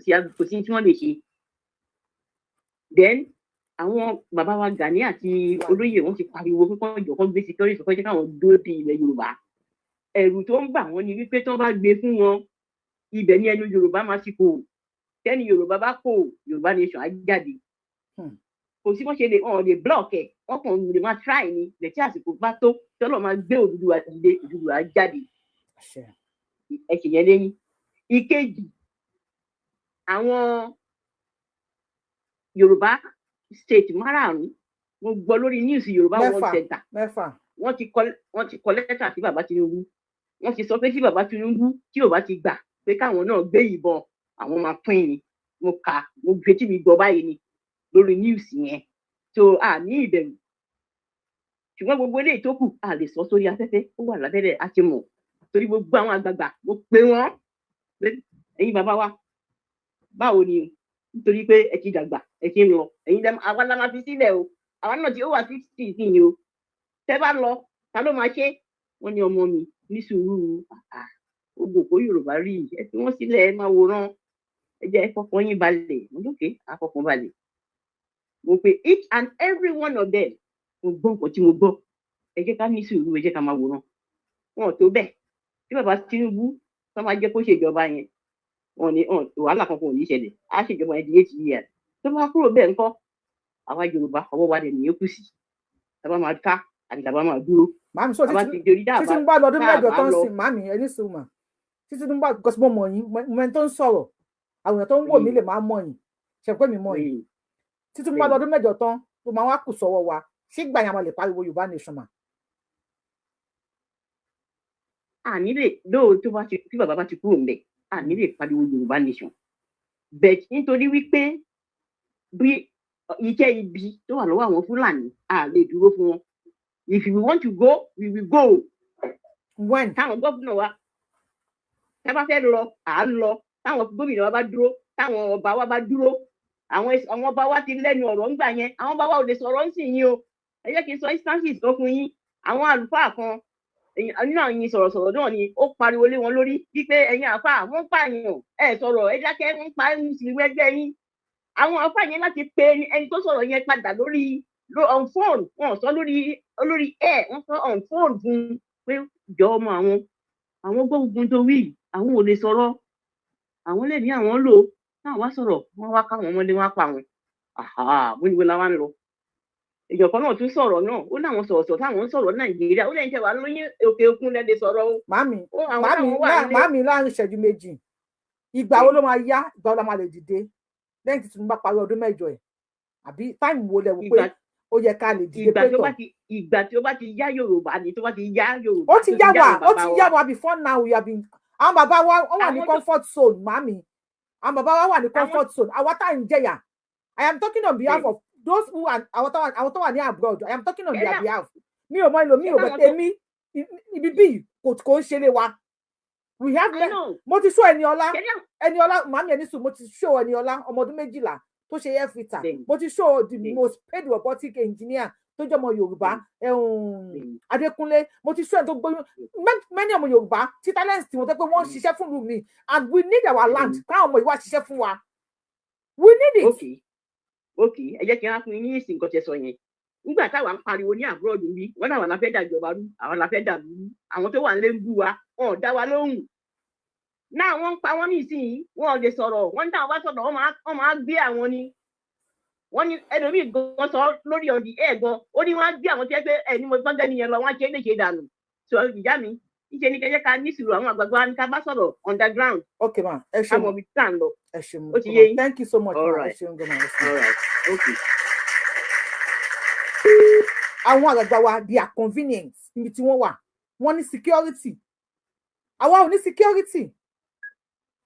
sí tí wọ́n lè ṣe. then àwọn bàbá wa Gani àti olóyè wọn ti pariwo pé kán jọ kán gbé security kán jẹ́ káwọn dúró di ilẹ̀ Yorùbá ẹ̀rù tó ń bà wọ́n ni wípé tí wọ́n bá gbé fún wọn ibẹ̀ ni ẹnu Yorùbá máa ti kò tẹ́ni Yorùbá bá kò Yorùbá nation á jáde kò sí wọ́n ṣe lè block ẹ̀ wọ́n kàn lè máa try ni lẹ́tí àsìkò bá tó tọ́lọ̀ máa gbé Odùduwà dìde Odùduwà jáde ẹ̀sìn yẹn lẹ́yìn. ìkejì àwọn Yorùbá state márààrún mo gbọ́ lórí news Yorùbá World Center wọ́n ti kọ lẹ́tà sí bàbá Tinubu wọ́n ti sọ pé tí bàbá Tinubu tí ò bá ti gbà pé káwọn náà gbé ìbọn àwọn máa pín ni mo gbé tí mi gbọ́ báyìí ni lórí news yẹn tó a ní ìbẹ̀rù ṣùgbọ́n gbogbo eléyìí tó kù a lè sọ sórí afẹ́fẹ́ ó wà lábẹ́rẹ́ a ti mọ̀ torí gbogbo àwọn àgbààgbà mo pè wọ́n ẹ̀yin bàbá wa báwo ni nítorí pé ẹ ti dàgbà ẹ ti ń lọ ẹ̀yin àwa la máa fi sílẹ̀ o àwa náà ti ó wà 60 sí ni o tẹ́ bá lọ ta ló máa ṣe wọ́n ní ọmọ mi ní sùúrù ogun kó Yorùbá rí ẹ fi wọ́n sílẹ̀ ẹ máa wòran ẹ jẹ́ fọkàn yín balẹ̀ mo lókè àfọkàn balẹ̀ mo pe each and every one of them mo gbọ́ nǹkan tí mo gbọ́ ẹ jẹ́ ká ní sùúrù ẹ jẹ́ ká máa wòran wọn ò tó bẹ́ẹ̀ tí bàbá Tinubu tó máa jẹ́ kó ṣèjọba yẹn wọn ní wàhálà kankan ò ní ṣẹlẹ̀ á ṣèjọba yẹn di 8 years tó bá kúrò bẹ́ẹ̀ ńkọ́ àwa Yorùbá ọwọ́ wa dẹ̀ nìyẹn kù sí tàbá máa ká àti tàbá máa dúró. Màmí sọ títí ń bá lọ́dún mẹ́jọ tó ń sìn màmí ẹni sùn mà títí ń bá because mo mọ̀ yín mo ẹni tó ń sọ̀rọ̀ àwọn èèyàn tó ń wò mí lè máa mọ̀ yín ṣe pé mi mọ̀ yín títí ń bá lọ́dún mẹ́jọ tán tó máa wá kù sọ́wọ́ wa ṣé gbà yẹn a máa lè pariwo Yorùbá nation mà. àní lè lóò tó bá ti tí bàbá bá ti kúrò ńbẹ̀ àní lè pariwo Yorùbá nation bẹ́ẹ̀ nítorí wípé bí iṣẹ́ ibi tó wà lọ́wọ́ àwọn Fúlàní a lè dúró fún wọn if we want to go we will go. when táwọn gómìnà wa tá bá fẹ́ lọ à ń lọ táwọn gómìnà wa bá dúró táwọn ọba wa bá dúró àwọn ọba wa ti lẹ́nu ọ̀rọ̀ ńgbà yẹn àwọn ọba wa ò lè sọ̀rọ̀ ń sìn yín o ẹ jẹ́ kí n sọ instances kan fún yín àwọn àlùfáà kan nínú àwọn yìí sọ̀rọ̀sọ̀rọ̀ náà ni ó pariwo lé wọn lórí wípé ẹ̀yin àfáà wọ́n pààyàn ẹ̀ sọ̀rọ̀ ẹ dákẹ́ ń pa mùsùlùmí ẹgbẹ́ yín àwọn àfáà yẹn láti pe ẹni tó sọ̀rọ̀ yẹn padà lórí on phone wọn sọ lórí air wọn sọ on phone fún pé jọ ọmọ àwọn gbógun tó wí àwọn ò lè sọ̀rọ̀ àwọn lè ní àwọn lò náà wá sọ̀rọ̀ wọ́n wá káwọn ọmọdé wá pa wọn wíwí la wá ń lọ èèyàn kan náà tún sọ̀rọ̀ náà ó láwọn sọ̀rọ̀ táwọn ń sọ̀rọ̀ Nàìjíríà ó lẹ́yìn tẹ́ wà lóyún òkè òkun lẹ́dẹ̀ sọ̀rọ̀ o. màmí láàrin ìṣẹ́jú méjì ìgbà wo ló máa yá ìgbà wo la máa lè dìde lẹ́yìn tí Tinubu bá parí ọdún mẹ́jọ ẹ̀ àbí táìmù wo lẹ wò pé ó yẹ ká lè dìde pé tọ̀. ìgbà tí ó bá ti yá Yorùbá ni tó bá ti yá Yorùbá. ó ti yá wa before now we have been àwọn bàbá wa wà ní comfort zone màmí àwọn bàbá wa wà ní comfort zone àwa tá à ń jẹyà I am talking on behalf of those who are àwọn tó wà ní abroad I am talking on their behalf mi ò mọ ìlò mi ò bẹ tèmi ibi bí kò ń ṣeré wa we have mo ti show Eniola màmí ẹni sùn mo ti show Eniola ọmọ ọdún 12 tó ṣe air fitter mo ti show the most paid robotic engineer tó jẹ́ ọmọ Yorùbá Adékúnlé mo ti show ẹ̀ tó gbóyún many ọmọ Yorùbá tí talents tí wọ́n tẹ́ pé wọ́n ń ṣiṣẹ́ fún ìlú mi and we need our land káwọn ọmọ ìwà ṣiṣẹ́ fún wa we need it. Okay ẹ jẹ́ kí n á fún yín ní ìsìn nǹkan tẹ́ sọ yẹn nígbà táwa ń pariwo ní abroad bí wọ́n náà wà láfẹ́ dàjọba rú àwọn láfẹ́ dàlú àwọn tó wà ń lé ń bú wa wọn ò dá wa lóhùn náà wọ́n ń pa wọ́n ní ìsìn wọn ò lè sọ̀rọ̀ wọ́n ń dá wa sọ̀rọ̀ wọ́n máa gbé àwọn ni wọ́n ní ẹlòmíì gan sọ lórí ọ̀dì ẹ̀ gan ó ní wọ́n á gbé àwọn tẹ́ pé ẹni mo gbọ́ngàn nìyẹn lọ wọ́n á ṣe é léṣe dànù sọ ìyá mi níṣẹ́ ní kẹ́jẹ́ ká ní sùúrù àwọn àgbàgbà ní ká bá sọ̀rọ̀ underground. Okay ma ẹ ṣe mo ẹ ṣe mo thank you so much ma ẹ ṣe ń gbọmọ ẹ ṣe. Okay. àwọn àgbàgbà wa they are convenient níbi tí wọ́n wà wọ́n ní security àwa ò ní security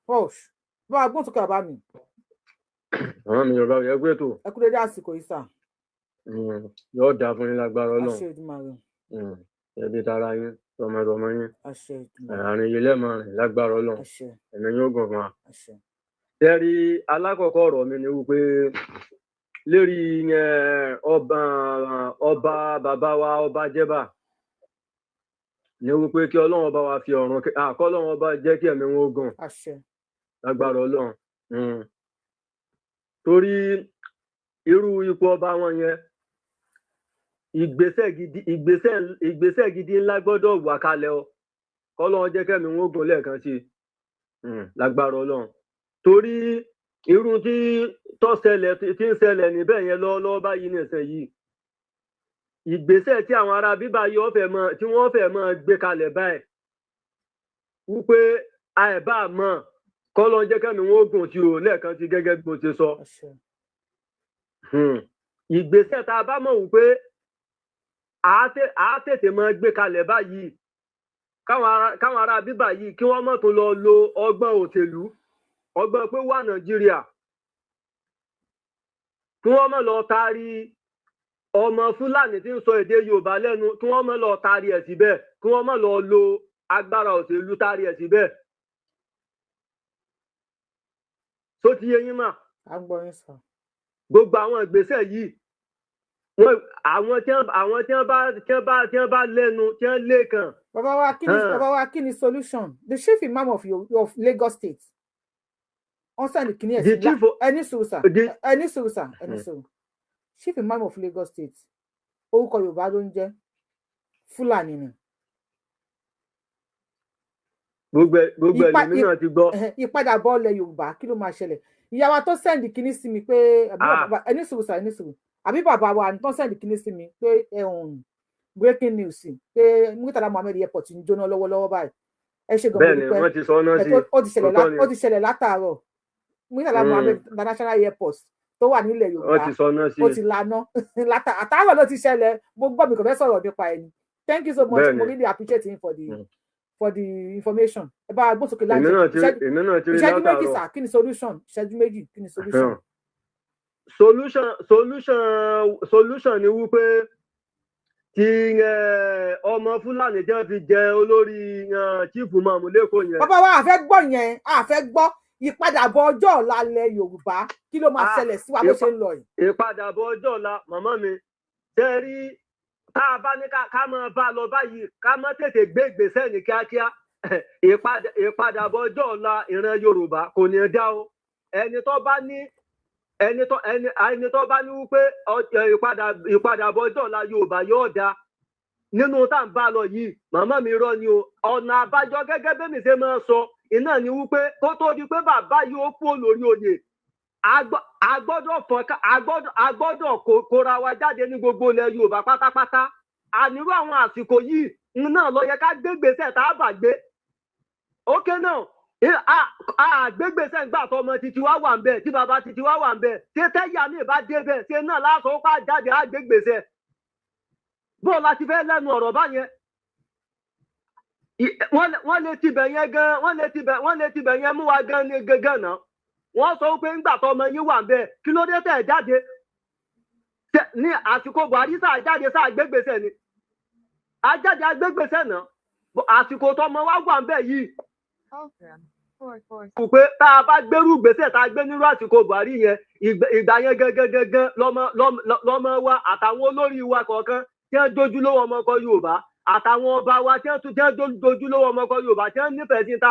hush bá a gbọ́n tó kà bá mi. àwọn mi yorùbá yẹ gbé tó. ẹ kú dédé àsìkò yìí sà. yóò dáa fún yín lágbára Ọlọ́run. àṣẹ Èdùmàrè. ẹbí tara yín tọmọtọmọ yín. àṣẹ Èdùmàrè. àárín ilé lẹ́mọ̀ rìn lágbára Ọlọ́run. àṣẹ. ẹ̀mí yóò gùn fún wa. àṣẹ. tẹ́rí alákọ̀ọ́kọ́ ọ̀rọ̀ mi ni wípé lérí ọba bàbá wa ọba jẹba ní wípé kí Ọlọ́run ọba wa fi ọ̀run kọ́ Ọlọ́run ọba jẹ́ kí ẹ̀mí wọn gùn lágbára Ọlọ́run torí irú ipò ọba wọn yẹn ìgbésẹ̀ gidi ńlá gbọ́dọ̀ wà kalẹ̀ ọ kọ́ Ọlọ́run jẹ́ kí ẹ̀mí wọn gùn lẹ́ẹ̀kan sí lágbára Ọlọ́run torí irú tí ń ṣẹlẹ̀ níbẹ̀ yẹn lọ́wọ́ báyìí nìṣẹ́ yìí ìgbésẹ̀ tí àwọn ará bíbá yìí tí wọ́n fẹ́ mọ́ gbé kalẹ̀ báyìí wípé àìbá mọ̀ kọ́lọ́ jẹ́ kẹ́mi wọn ogun tí o lẹ́ẹ̀kan ti gẹ́gẹ́ bí mo ti sọ ìgbésẹ̀ tá a bá mọ̀ wípé a tètè mọ́ gbé kalẹ̀ báyìí káwọn ará bíbá yìí kí wọ́n mọ̀ tó lọ lo ọgbọ́n òṣèlú ọgbọ́n pé wà Nàìjíríà kí wọ́n mọ̀ lọ taari ọmọ Fúlàní tí ń sọ èdè Yorùbá lẹ́nu kí wọ́n mọ̀ lọ taari ẹ̀ síbẹ̀ kí wọ́n mọ̀ lọ lo agbára òṣèlú taari ẹ̀ síbẹ̀. tó ti yé yín mà. gbogbo àwọn ìgbésẹ̀ yìí àwọn tí wọ́n bá lẹ́nu tí wọ́n lé kan. bàbá wa kí ni solution the chief imam of Lagos State wọ́n sẹ́ni kìíní ẹni sùúrù chief imam of Lagos State orúkọ Yorùbá ló ń jẹ́ Fúlàní ni. gbogbo ẹlòmí náà ti gbọ́. ìpadàbọ̀ ilẹ̀ Yorùbá kí ló máa ṣẹlẹ̀ ìyá wa tó sẹ́ndì kìíní sí mi pé ẹni sùúrù àbí bàbá wa nǹkan sẹ́ndì kìíní sí mi pé breaking news pé Murtala Muhammed airport ń jóná lọ́wọ́lọ́wọ́ báyìí ẹ ṣe gan-an bẹ́ẹ̀ni wọ́n ti sọ náà sí ó ti ṣẹlẹ̀ látàárọ̀ Murtala Muhammed international airport tó wà nílẹ̀ Yorùbá ó ti laná àtàárọ̀ ló ti ṣẹlẹ̀ gbogbo mi kò fẹ́ sọ̀rọ̀ nípa ẹni thank you so much mo really appreciate him for the information ẹ bá gbósókè láti ìṣẹ́jú méjì sà kí ni solution ìṣẹ́jú méjì kí ni solution. solution ni wípé tí ọmọ Fúlàní jẹ́ fi jẹ olórí chief mọ̀mú lẹ́kọ̀ọ́ yẹn. bàbá wa àfẹ́ gbọ́ yẹn àfẹ́ gbọ́ ìpadàbọ̀ ọjọ́ ọ̀la ilẹ̀ Yorùbá kí ló máa ṣẹlẹ̀ sí wa bó ṣe ń lọ yìí. ìpadàbọ̀ ọjọ́ ọ̀la màmá mi ṣe rí tá a bá ní ká máa bá a lọ báyìí ká má tètè gbé ìgbésẹ̀ ní kíákíá ìpadàbọ̀ ọjọ́ ọ̀la ìran Yorùbá kò ní dá o ẹni tó bá ní wípé ìpadàbọ̀ ọjọ́ ọ̀la Yorùbá yóò dá nínú tá à ń bá a lọ yìí màmá mi rọ ni o ọ̀nà àbájọ gẹ́gẹ́ bí mi ṣe máa sọ iná ni wípé kó tó di pé bàbá yìí ó kú lórí oyè agbọ́dọ̀ kóra wa jáde ní gbogbo ilẹ̀ Yorùbá pátápátá ànírú àwọn àsìkò yìí náà ló yẹ ká gbégbèsè tá a bà gbé ókè náà àgbégbèsè ńgbà tó ọmọ títí wá wà ń bẹ tí bàbá títí wá wà ń bẹ tí tẹ́yà mi bá dé bẹ́ẹ̀ ṣe náà lásán ó pa jáde àgbégbèsè bó la ti fẹ́ lẹ́nu ọ̀rọ̀ báyẹn wọ́n lè tibẹ̀ yẹn gan wọ́n lè tibẹ̀ yẹn mú wa gan ní gangan náà wọ́n sọ pé ńgbà tó ọmọ yín wà ń bẹ kí ló dé tẹ̀ jáde ní àsìkò Buhari sáà jáde sáà gbégbèsè ni ajáde agbégbèsè náà àsìkò tó ọmọ wa wà ń bẹ yìí pé tá a bá gbérú gbèsè tá a gbé nírú àsìkò Buhari yẹn ìgbà yẹn gangan lọmọ wa àtàwọn olórí wa kọ̀ọ̀kan tí wọ́n dojú lówó ọmọ ọkọ Yorùbá àtàwọn ọba wa tí wọ́n dojú lówó ọmọ ọkọ Yorùbá tí wọ́n nífẹ̀ẹ́ sí ta